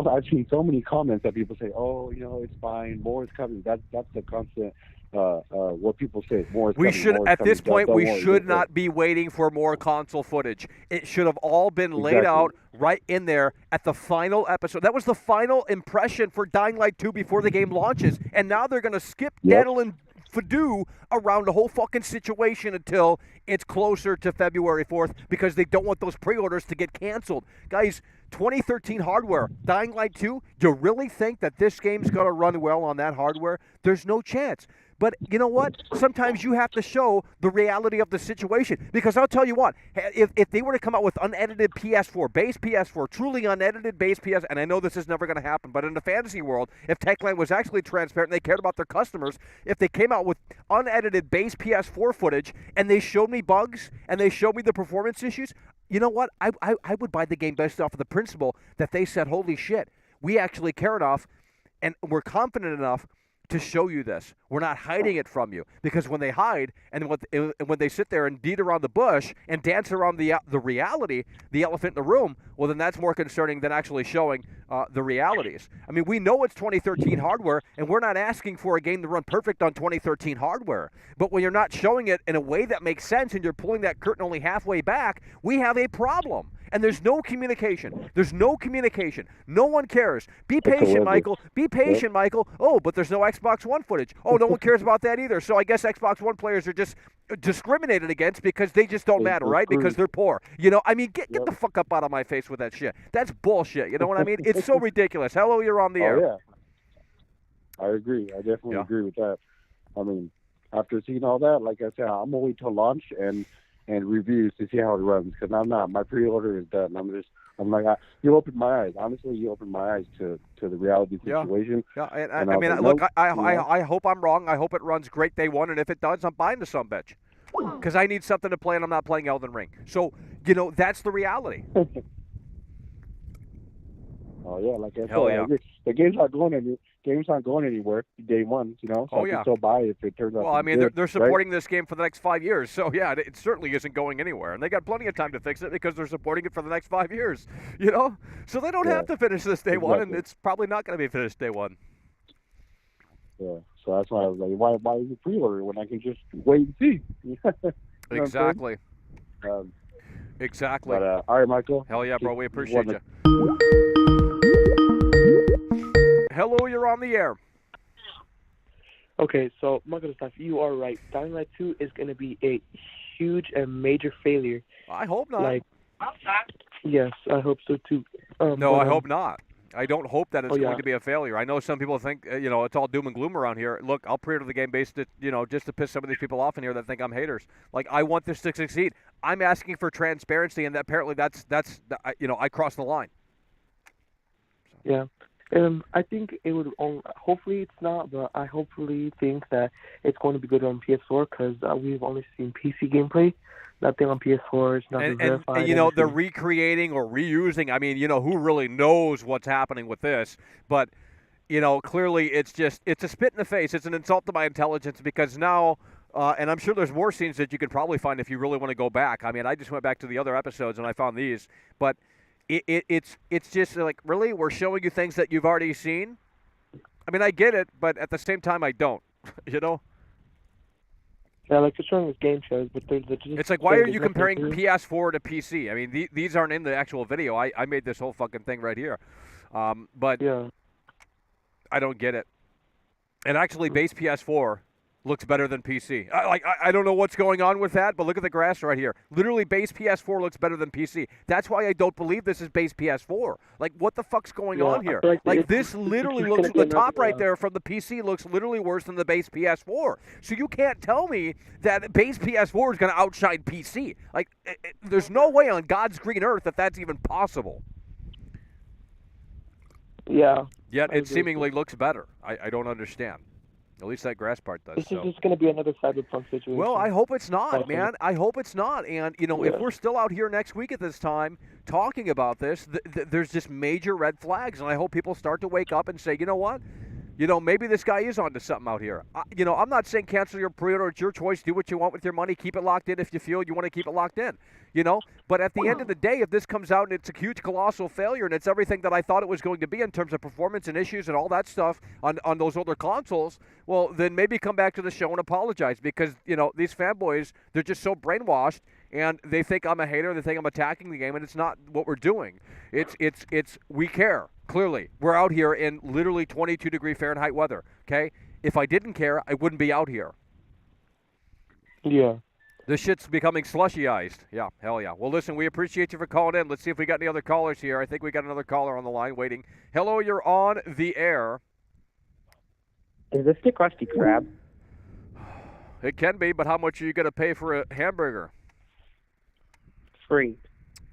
I've seen so many comments that people say, "Oh, it's fine, more is coming." That's the constant. What people say, more is coming. We should, more is at coming. this point, Don't we worry, should not be waiting for more console footage. It should have all been laid out right in there at the final episode. That was the final impression for Dying Light 2 before the game launches, and now they're going to skip Daniel and Fadoo around the whole fucking situation until it's closer to February 4th because they don't want those pre-orders to get canceled. Guys, 2013 hardware, Dying Light 2, you really think that this game's going to run well on that hardware? There's no chance. But you know what? Sometimes you have to show the reality of the situation. Because I'll tell you what, if they were to come out with unedited PS4, base PS4, truly unedited base PS, and I know this is never going to happen, but in the fantasy world, if Techland was actually transparent and they cared about their customers, if they came out with unedited base PS4 footage and they showed me bugs and they showed me the performance issues, you know what? I would buy the game based off of the principle that they said, holy shit, we actually care enough and we're confident enough to show you this. We're not hiding it from you, because when they hide and when they sit there and beat around the bush and dance around the reality, the elephant in the room, well, then that's more concerning than actually showing the realities. I mean, we know it's 2013 hardware, and we're not asking for a game to run perfect on 2013 hardware. But when you're not showing it in a way that makes sense and you're pulling that curtain only halfway back, we have a problem. And there's no communication. There's no communication. No one cares. Be patient, Michael. Be patient, Michael. Oh, but there's no Xbox One footage. Oh, no one cares about that either. So I guess Xbox One players are just discriminated against because they just don't matter, right? Because they're poor. I mean, get the fuck up out of my face with that shit. That's bullshit. You know what I mean? It's so ridiculous. Hello, you're on the air. Yeah. I agree. I definitely agree with that. I mean, after seeing all that, like I said, I'm going to wait till launch and reviews to see how it runs, because I'm not. My pre-order is done. You opened my eyes. Honestly, you opened my eyes to the reality situation. Yeah. I mean, look, I hope I'm wrong. I hope it runs great day one, and if it does, I'm buying the sumbitch, because I need something to play, and I'm not playing Elden Ring. So, that's the reality. Oh yeah, like I said, Hell yeah. The game's not going anywhere day one. So I can still buy it if it turns out. Well, I mean, good, they're supporting this game for the next 5 years, so yeah, it certainly isn't going anywhere, and they got plenty of time to fix it because they're supporting it for the next 5 years. So they don't have to finish this day one, and it's probably not going to be finished day one. Yeah, so that's why I was like, why is it pre-order when I can just wait and see? Exactly. Exactly. But all right, Michael. Hell yeah, bro. We appreciate you. Hello, you're on the air. Okay, so MichaelDoesLife, you are right. Dying Light 2 is going to be a huge and major failure. I hope not. Yes, I hope so too. No, I hope not. I don't hope that it's Oh, yeah. going to be a failure. I know some people think, it's all doom and gloom around here. Look, I'll pre-order the game based, just to piss some of these people off in here that think I'm haters. Like, I want this to succeed. I'm asking for transparency, and apparently that's I crossed the line. Yeah. I think it would. Hopefully, it's not, but I hopefully think that it's going to be good on PS4 because we've only seen PC gameplay. Nothing on PS4 is nothing verified. And they're recreating or reusing. I mean, who really knows what's happening with this? But clearly, it's a spit in the face. It's an insult to my intelligence because now. And I'm sure there's more scenes that you could probably find if you really want to go back. I mean, I just went back to the other episodes and I found these, but. It's just like, really, we're showing you things that you've already seen. I mean, I get it, but at the same time, I don't. Yeah, like they're showing us game shows, but they're just. It's like, why are you comparing PS4 to PC? I mean, these aren't in the actual video. I made this whole fucking thing right here, but yeah. I don't get it. And actually, base PS4 looks better than PC. I don't know what's going on with that, but look at the graphs right here. Literally, base PS4 looks better than PC. That's why I don't believe this is base PS4. Like, what the fuck's going on here? Like this literally looks, the top right there from the PC looks literally worse than the base PS4. So you can't tell me that base PS4 is going to outshine PC. Like, there's no way on God's green earth that that's even possible. Yeah. Yet it seemingly looks better. I don't understand. At least that grass part does. This is just going to be another Cyberpunk situation. Well, I hope it's not, man. I hope it's not. And, if we're still out here next week at this time talking about this, there's just major red flags. And I hope people start to wake up and say, you know what? Maybe this guy is onto something out here. I'm not saying cancel your pre-order. It's your choice. Do what you want with your money. Keep it locked in if you feel you want to keep it locked in. But at the end of the day, if this comes out and it's a huge, colossal failure and it's everything that I thought it was going to be in terms of performance and issues and all that stuff on those older consoles, well, then maybe come back to the show and apologize because, these fanboys, they're just so brainwashed and they think I'm a hater. They think I'm attacking the game, and it's not what we're doing. It's we care. Clearly, we're out here in literally 22-degree Fahrenheit weather, okay? If I didn't care, I wouldn't be out here. Yeah. This shit's becoming slushy-ized. Yeah, hell yeah. Well, listen, we appreciate you for calling in. Let's see if we got any other callers here. I think we got another caller on the line waiting. Hello, you're on the air. Is this the Krusty Krab? It can be, but how much are you going to pay for a hamburger? Free.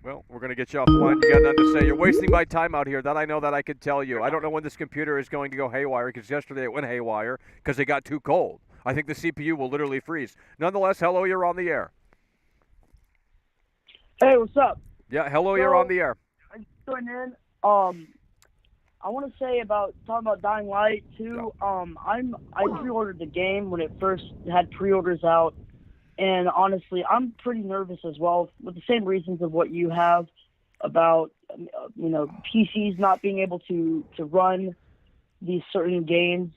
Well, we're going to get you off the line. You got nothing to say. You're wasting my time out here. That I know that I can tell you. I don't know when this computer is going to go haywire because yesterday it went haywire because it got too cold. I think the CPU will literally freeze. Nonetheless, hello, you're on the air. Hey, what's up? Yeah, hello, you're on the air. I just joined in. I want to say talking about Dying Light 2. I pre-ordered the game when it first had pre-orders out. And honestly, I'm pretty nervous as well, with the same reasons of what you have about, PCs not being able to run these certain games.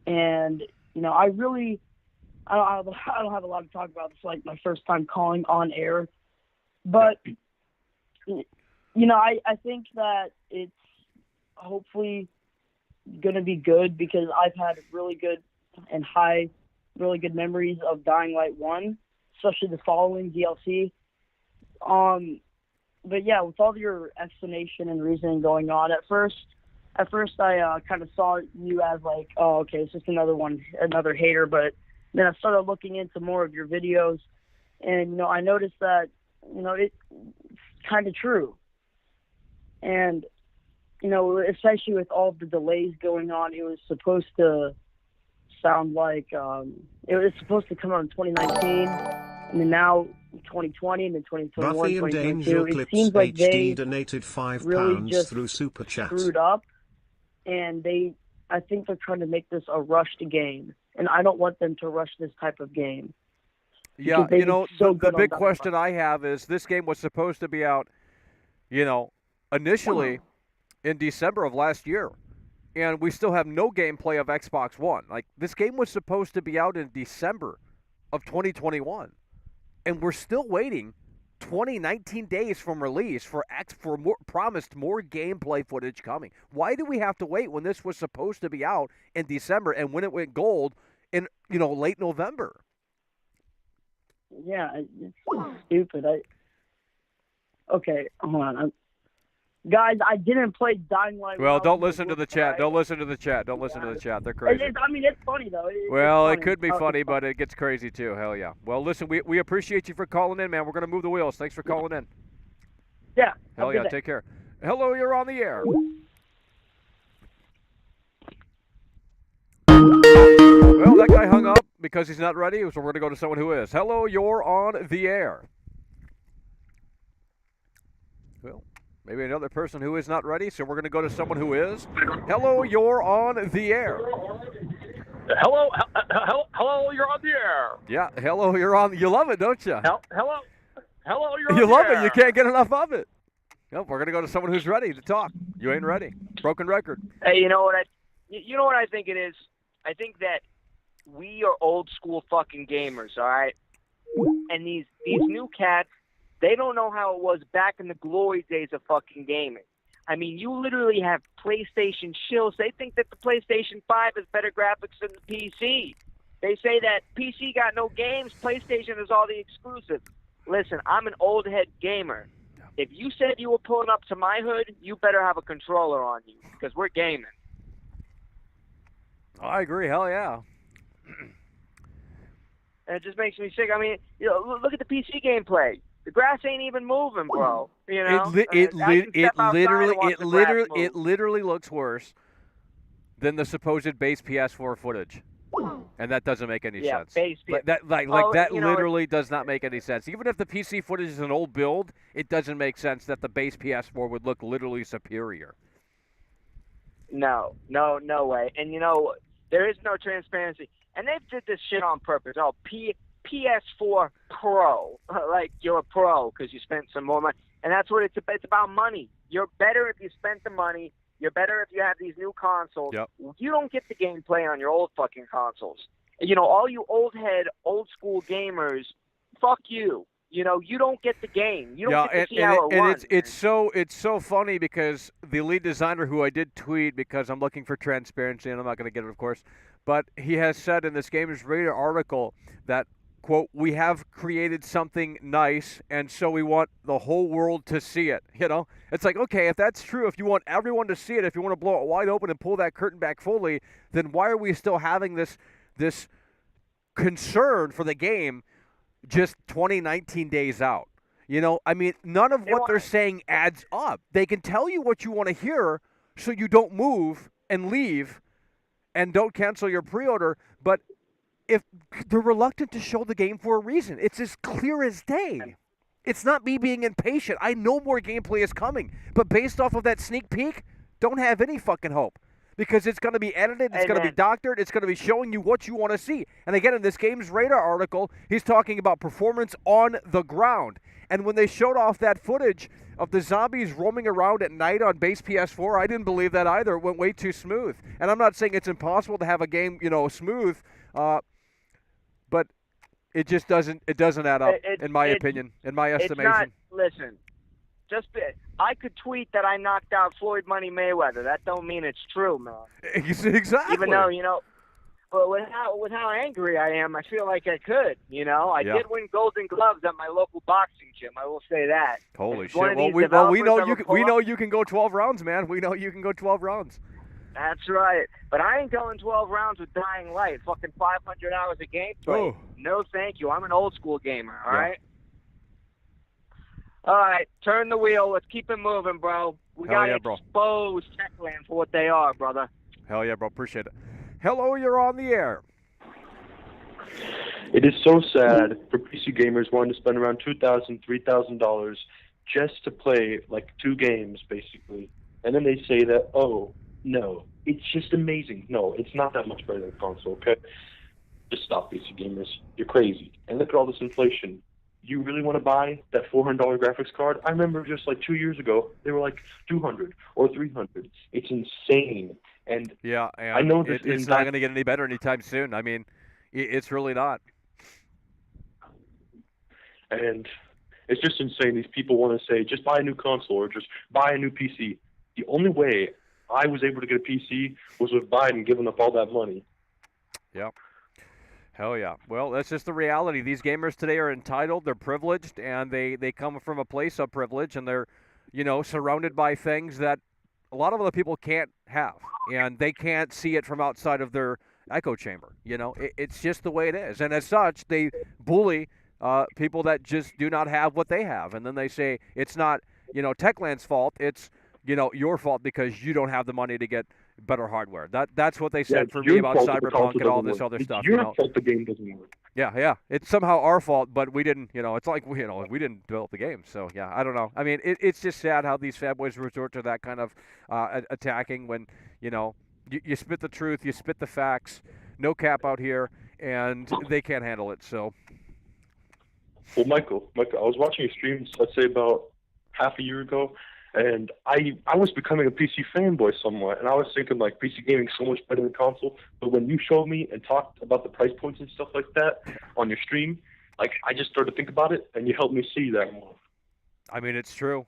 And, I don't have a lot to talk about. It's like my first time calling on air. But, I think that it's hopefully going to be good because I've had really good memories of Dying Light 1, especially the following DLC. But yeah, with all your explanation and reasoning going on, at first I kind of saw you as like, oh, okay, it's just another hater. But then I started looking into more of your videos, and I noticed that it's kind of true. And especially with all the delays going on, it was supposed to sound like it was supposed to come out in 2019, and then now 2020, and then 2021, Buffy and 2022. Angel It Clips seems like HD they donated £5 really just through Super Chat. screwed up, and I think they're trying to make this a rushed game, and I don't want them to rush this type of game. Yeah, the big question I have is this game was supposed to be out, initially in December of last year. And we still have no gameplay of Xbox One. Like, this game was supposed to be out in December of 2021. And we're still waiting 19 days from release for promised more gameplay footage coming. Why do we have to wait when this was supposed to be out in December and when it went gold in, late November? Yeah, it's stupid. Okay, hold on. Guys, I didn't play Dying Light. Well, don't listen to the chat. Don't listen to the chat. Don't listen to the chat. They're crazy. It's funny, though. Well, it's it could be funny, It's but it gets crazy, too. Hell yeah. Well, listen, we appreciate you for calling in, man. We're going to move the wheels. Thanks for calling in. Yeah. Hell yeah. Take care. Hello, you're on the air. Well, that guy hung up because he's not ready, so we're going to go to someone who is. Hello, you're on the air. Well, maybe another person who is not ready, so we're going to go to someone who is. Hello, you're on the air. Hello, you're on the air. Yeah, hello, you're on. You love it, don't you? Hello, you're on You the love air. it. You can't get enough of it. Nope, we're going to go to someone who's ready to talk. You ain't ready. Broken record. Hey, you know what I think it is? I think that we are old school fucking gamers, all right? And these new cats, they don't know how it was back in the glory days of fucking gaming. I mean, you literally have PlayStation shills. They think that the PlayStation 5 has better graphics than the PC. They say that PC got no games, PlayStation is all the exclusives. Listen, I'm an old head gamer. If you said you were pulling up to my hood, you better have a controller on you because we're gaming. I agree. Hell yeah. And it just makes me sick. I mean, look at the PC gameplay. The grass ain't even moving, bro. You know, it literally looks worse than the supposed base PS4 footage, and that doesn't make any sense. Base that literally does not make any sense. Even if the PC footage is an old build, it doesn't make sense that the base PS4 would look literally superior. No way. And there is no transparency. And they did this shit on purpose. Oh, PS4 Pro, like you're a pro because you spent some more money, and that's what it's about money. You're better if you spent the money. You're better if you have these new consoles. Yep. You don't get the gameplay on your old fucking consoles. All you old school gamers, fuck you. You don't get the game. You don't get to see how it runs. It's so funny because the lead designer, who I did tweet because I'm looking for transparency, and I'm not going to get it, of course, but he has said in this Gamers Radar article that, quote, we have created something nice, and so we want the whole world to see it. It's like, okay, if that's true, if you want everyone to see it, if you want to blow it wide open and pull that curtain back fully, then why are we still having this concern for the game just 19 days out? I mean, none of what they're saying adds up. They can tell you what you want to hear so you don't move and leave and don't cancel your pre-order, but if they're reluctant to show the game for a reason. It's as clear as day. It's not me being impatient. I know more gameplay is coming, but based off of that sneak peek, don't have any fucking hope. Because it's going to be edited, it's going to be doctored, it's going to be showing you what you want to see. And again, in this Games Radar article, he's talking about performance on the ground. And when they showed off that footage of the zombies roaming around at night on base PS4, I didn't believe that either. It went way too smooth. And I'm not saying it's impossible to have a game, smooth, but it just doesn't add up, in my opinion, in my estimation. Listen. I could tweet that I knocked out Floyd Money Mayweather. That don't mean it's true, man. Exactly. Even though, but with how angry I am, I feel like I could. I did win Golden Gloves at my local boxing gym. I will say that. Holy shit! Well, we know you can go 12 rounds, man. We know you can go 12 rounds. That's right. But I ain't going 12 rounds with Dying Light. Fucking 500 hours of gameplay. Oh. No, thank you. I'm an old school gamer. All right. All right, turn the wheel. Let's keep it moving, bro. We got to expose Techland for what they are, brother. Hell yeah, bro. Appreciate it. Hello, you're on the air. It is so sad for PC gamers wanting to spend around $2,000, $3,000 just to play like 2 games, basically. And then they say that, oh, no, it's just amazing. No, it's not that much better than a console, okay? Just stop, PC gamers. You're crazy. And look at all this inflation. You really want to buy that $400 graphics card? I remember just like 2 years ago, they were like $200 or $300. It's insane. And yeah, and I know this it's not going to get any better anytime soon. I mean, it's really not. And it's just insane. These people want to say, just buy a new console or just buy a new PC. The only way I was able to get a PC was with Biden giving up all that money. Yeah. Hell yeah. Well, that's just the reality. These gamers today are entitled, they're privileged, and they come from a place of privilege, and they're surrounded by things that a lot of other people can't have, and they can't see it from outside of their echo chamber. It's just the way it is, and as such, they bully people that just do not have what they have, and then they say it's not Techland's fault. It's your fault because you don't have the money to get better hardware. That's what they said for me about Cyberpunk and all this other stuff. It's your fault the game doesn't work. Yeah. It's somehow our fault, but we didn't, it's like, we didn't develop the game. So, yeah, I don't know. I mean, it's just sad how these fanboys resort to that kind of attacking when, you spit the truth, you spit the facts, no cap out here, and they can't handle it. So. Well, Michael, I was watching your streams, let's say about half a year ago, and I was becoming a PC fanboy somewhat, and I was thinking like PC gaming so much better than console. But when you showed me and talked about the price points and stuff like that on your stream, like I just started to think about it, and you helped me see that more. I mean, it's true.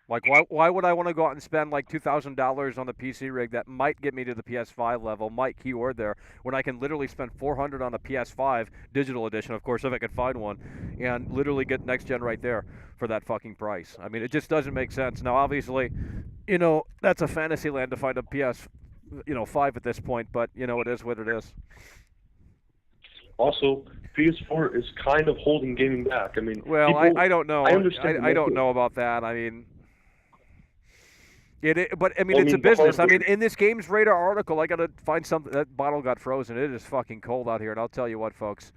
Like, why would I want to go out and spend like $2,000 on the PC rig that might get me to the PS5 level, might keyword there, when I can literally spend $400 on a PS5 digital edition, of course, if I could find one, and literally get next gen right there for that fucking price. I mean, it just doesn't make sense. Now, obviously, that's a fantasy land to find a PS5 at this point, but it is what it is. Also, PS4 is kind of holding gaming back. I mean, well, people, I don't know. I understand. I don't know about that. I mean. But it's a business. I mean, in this Games Radar article, I got to find something. That bottle got frozen. It is fucking cold out here, and I'll tell you what, folks.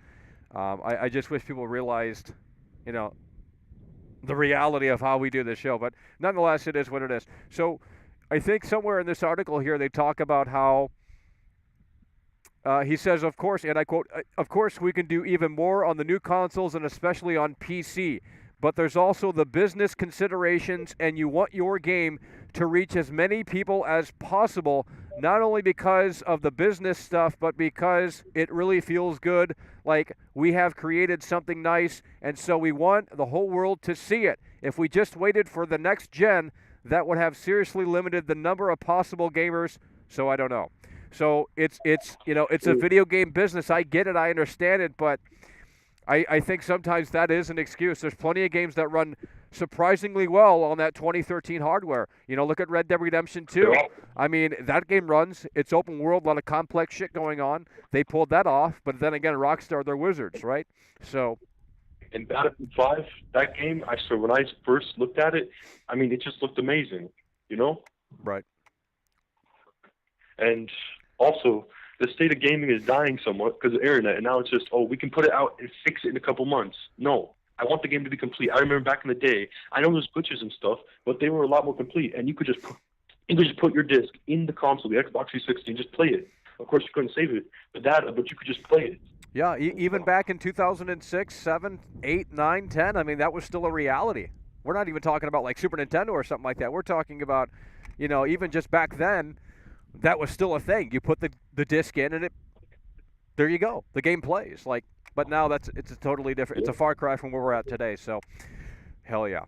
I just wish people realized, the reality of how we do this show. But nonetheless, it is what it is. So, I think somewhere in this article here, they talk about how he says, of course, and I quote, "Of course, we can do even more on the new consoles and especially on PC. But there's also the business considerations, and you want your game to reach as many people as possible, not only because of the business stuff, but because it really feels good, like we have created something nice, and so we want the whole world to see it. If we just waited for the next gen, that would have seriously limited the number of possible gamers, so I don't know." So it's a video game business. I get it, I understand it, but I think sometimes that is an excuse. There's plenty of games that run surprisingly well on that 2013 hardware. Look at Red Dead Redemption 2. I mean, that game runs. It's open world, a lot of complex shit going on. They pulled that off, but then again, Rockstar, they're wizards, right? So. In Battlefield 5, that game, I swear, when I first looked at it, I mean, it just looked amazing, Right. And also, the state of gaming is dying somewhat because of the internet, and now it's just, we can put it out and fix it in a couple months. No, I want the game to be complete. I remember back in the day, I know there's glitches and stuff, but they were a lot more complete, and you could just put your disc in the console, the Xbox 360, and just play it. Of course, you couldn't save it, but you could just play it. Yeah, even back in 2006, 7, 8, 9, 10, I mean, that was still a reality. We're not even talking about like Super Nintendo or something like that. We're talking about, even just back then, that was still a thing. You put the disc in, and there you go. The game plays. But now it's a totally different. It's a far cry from where we're at today. So, hell yeah.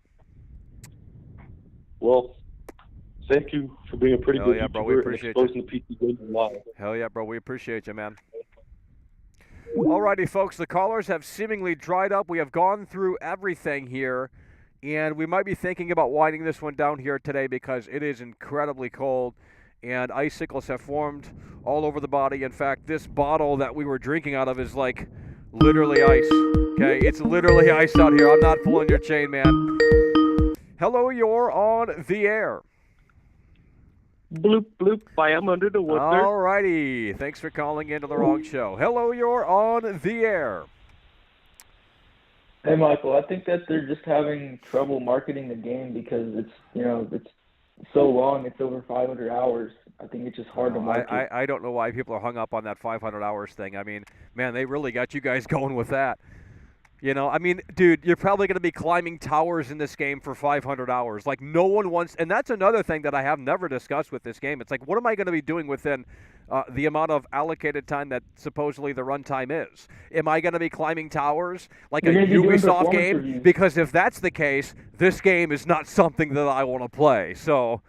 Well, thank you for being a pretty good YouTuber, bro. We appreciate and exposing the PC games live. Hell yeah, bro. We appreciate you, man. Alrighty, folks. The callers have seemingly dried up. We have gone through everything here, and we might be thinking about winding this one down here today because it is incredibly cold. And icicles have formed all over the body. In fact, this bottle that we were drinking out of is like literally ice. Okay, it's literally ice out here. I'm not pulling your chain, man. Hello, you're on the air. Bloop, bloop, I am under the water. All righty. Thanks for calling into the wrong show. Hello, you're on the air. Hey, Michael, I think that they're just having trouble marketing the game because it's so long. It's over 500 hours. I think it's just hard to market. I don't know why people are hung up on that 500 hours thing. I mean, man, they really got you guys going with that. I mean, dude, you're probably going to be climbing towers in this game for 500 hours. Like, no one wants, and that's another thing that I have never discussed with this game. It's like, what am I going to be doing within the amount of allocated time that supposedly the runtime is? Am I going to be climbing towers like a Ubisoft game? Reviews. Because if that's the case, this game is not something that I want to play. So.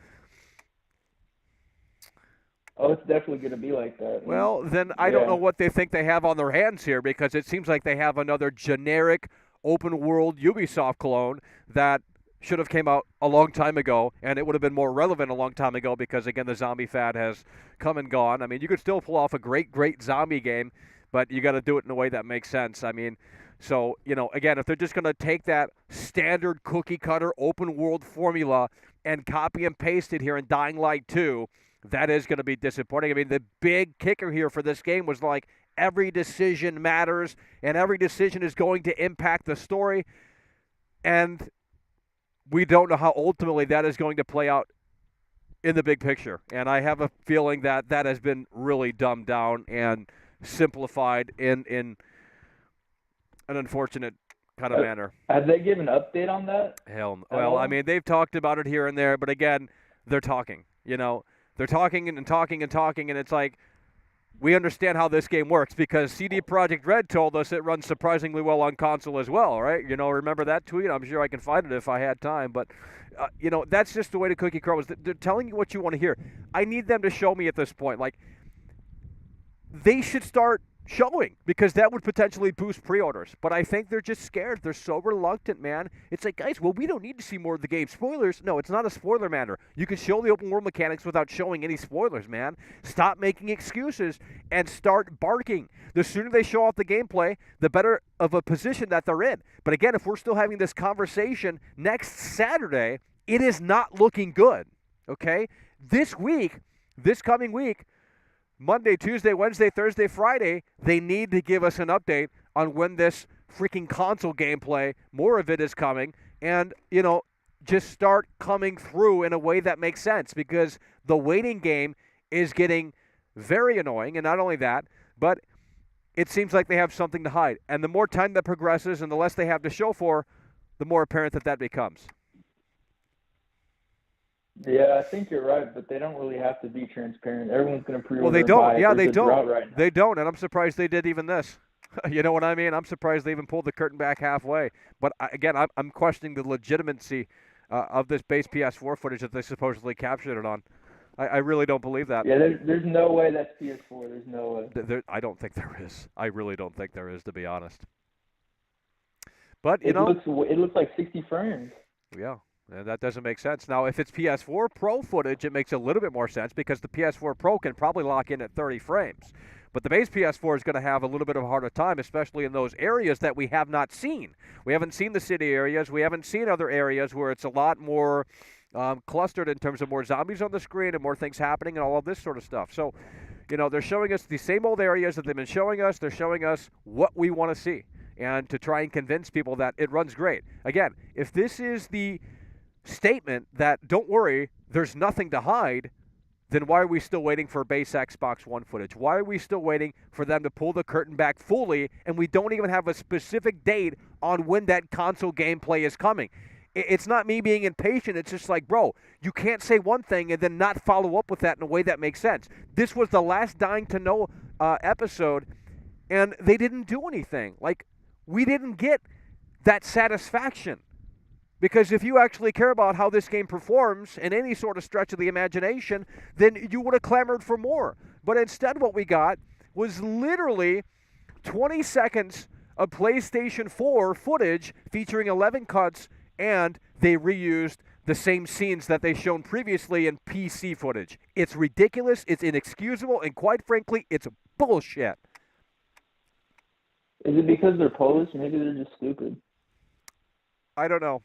Oh, it's definitely going to be like that. Well, then I don't know what they think they have on their hands here because it seems like they have another generic open-world Ubisoft clone that should have came out a long time ago, and it would have been more relevant a long time ago because, again, the zombie fad has come and gone. I mean, you could still pull off a great zombie game, but you got to do it in a way that makes sense. I mean, so, again, if they're just going to take that standard cookie-cutter open-world formula and copy and paste it here in Dying Light 2, that is going to be disappointing. I mean, the big kicker here for this game was like every decision matters, and every decision is going to impact the story, and we don't know how ultimately that is going to play out in the big picture. And I have a feeling that that has been really dumbed down and simplified in an unfortunate kind of manner. Have they given an update on that? Hell, well, I mean, they've talked about it here and there, but again, they're talking. They're talking and talking and talking, and it's like, we understand how this game works because CD Projekt Red told us it runs surprisingly well on console as well, right? Remember that tweet? I'm sure I can find it if I had time, but that's just the way the cookie crumbles. They're telling you what you want to hear. I need them to show me at this point. Like, they should start showing because that would potentially boost pre-orders. But I think they're just scared. They're so reluctant, man. It's like, guys, well, we don't need to see more of the game. Spoilers? No, it's not a spoiler matter. You can show the open world mechanics without showing any spoilers, man. Stop making excuses and start barking. The sooner they show off the gameplay, the better of a position that they're in. But again, if we're still having this conversation next Saturday, it is not looking good, okay? This coming week, Monday, Tuesday, Wednesday, Thursday, Friday, they need to give us an update on when this freaking console gameplay, more of it is coming, and, just start coming through in a way that makes sense because the waiting game is getting very annoying, and not only that, but it seems like they have something to hide. And the more time that progresses and the less they have to show for, the more apparent that becomes. Yeah, I think you're right, but they don't really have to be transparent. Everyone's going to pre-order. Well, they don't. Yeah, they There's a drought don't. right now. They don't, and I'm surprised they did even this. You know what I mean? I'm surprised they even pulled the curtain back halfway. But again, I'm questioning the legitimacy of this base PS4 footage that they supposedly captured it on. I really don't believe that. Yeah, there's no way that's PS4. There's no way. I don't think there is. I really don't think there is, to be honest. But it looks like 60 frames. Yeah. And that doesn't make sense. Now, if it's PS4 Pro footage, it makes a little bit more sense because the PS4 Pro can probably lock in at 30 frames. But the base PS4 is going to have a little bit of a harder time, especially in those areas that we have not seen. We haven't seen the city areas. We haven't seen other areas where it's a lot more clustered in terms of more zombies on the screen and more things happening and all of this sort of stuff. So, they're showing us the same old areas that they've been showing us. They're showing us what we want to see and to try and convince people that it runs great. Again, if this is the statement that, don't worry, there's nothing to hide, then why are we still waiting for base Xbox One footage? Why are we still waiting for them to pull the curtain back fully, and we don't even have a specific date on when that console gameplay is coming? It's not me being impatient. It's just like, bro, you can't say one thing and then not follow up with that in a way that makes sense. This was the last Dying to Know episode, and they didn't do anything. Like, we didn't get that satisfaction. Because if you actually care about how this game performs in any sort of stretch of the imagination, then you would have clamored for more. But instead what we got was literally 20 seconds of PlayStation 4 footage featuring 11 cuts, and they reused the same scenes that they shown previously in PC footage. It's ridiculous, it's inexcusable, and quite frankly, it's bullshit. Is it because they're Polish? Maybe they're just stupid. I don't know.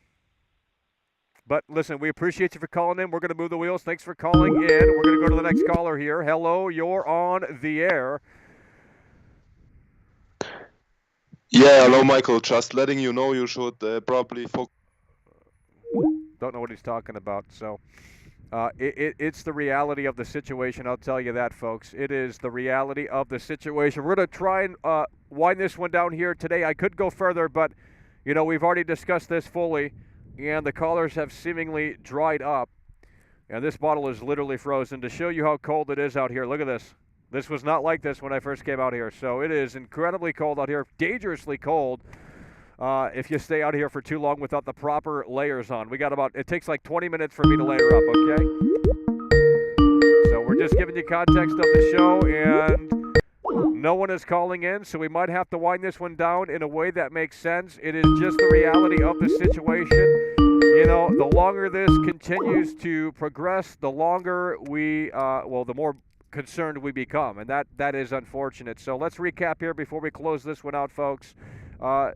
But listen, we appreciate you for calling in. We're going to move the wheels. Thanks for calling in. We're going to go to the next caller here. Hello, you're on the air. Yeah, hello, Michael. Just letting you know you should probably focus. Don't know what he's talking about. So it's the reality of the situation. I'll tell you that, folks. It is the reality of the situation. We're going to try and wind this one down here today. I could go further, but, we've already discussed this fully. And the callers have seemingly dried up. And this bottle is literally frozen. To show you how cold it is out here, look at this. This was not like this when I first came out here. So it is incredibly cold out here, dangerously cold if you stay out here for too long without the proper layers on. It takes like 20 minutes for me to layer up, okay? So we're just giving you context of the show, and no one is calling in, so we might have to wind this one down in a way that makes sense. It is just the reality of the situation. the longer this continues to progress, the longer the more concerned we become, and that is unfortunate. So let's recap here before we close this one out, folks. We're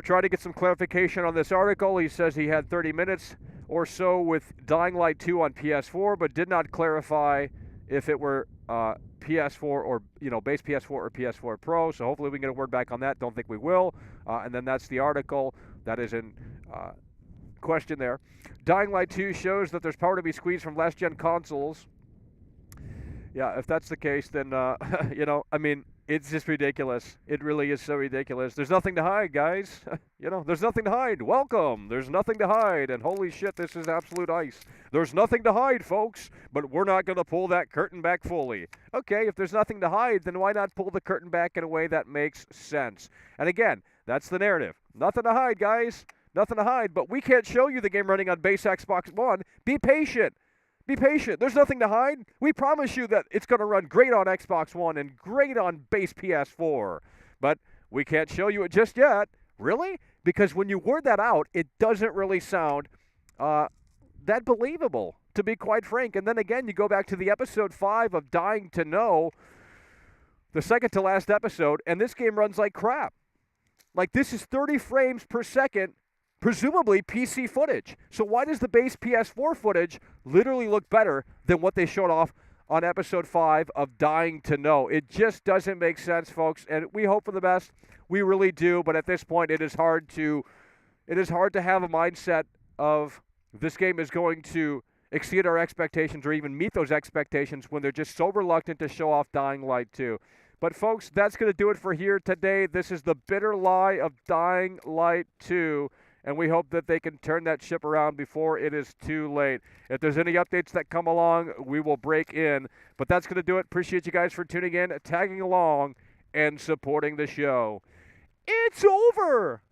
trying to get some clarification on this article. He says he had 30 minutes or so with Dying Light 2 on PS4, but did not clarify if it were PS4 or base PS4 or PS4 Pro. So hopefully we can get a word back on that. Don't think we will. And then that's the article that is in question there. Dying Light 2 shows that there's power to be squeezed from last-gen consoles. Yeah, if that's the case, then it's just ridiculous. It really is so ridiculous. There's nothing to hide, guys. There's nothing to hide. Welcome. There's nothing to hide. And holy shit, this is absolute ice. There's nothing to hide, folks, but we're not going to pull that curtain back fully. Okay, if there's nothing to hide, then why not pull the curtain back in a way that makes sense? And again, that's the narrative. Nothing to hide, guys. Nothing to hide, but we can't show you the game running on base Xbox One. Be patient. Be patient. There's nothing to hide. We promise you that it's going to run great on Xbox One and great on base PS4. But we can't show you it just yet. Really? Because when you word that out, it doesn't really sound that believable, to be quite frank. And then again, you go back to the episode 5 of Dying to Know, the second to last episode, and this game runs like crap. Like, this is 30 frames per second, presumably PC footage. So why does the base PS4 footage literally look better than what they showed off on episode 5 of Dying to Know? It just doesn't make sense, folks, and we hope for the best. We really do, but at this point it is hard to have a mindset of this game is going to exceed our expectations or even meet those expectations when they're just so reluctant to show off Dying Light 2. But folks, that's going to do it for here today. This is the bitter lie of Dying Light 2. And we hope that they can turn that ship around before it is too late. If there's any updates that come along, we will break in. But that's going to do it. Appreciate you guys for tuning in, tagging along, and supporting the show. It's over!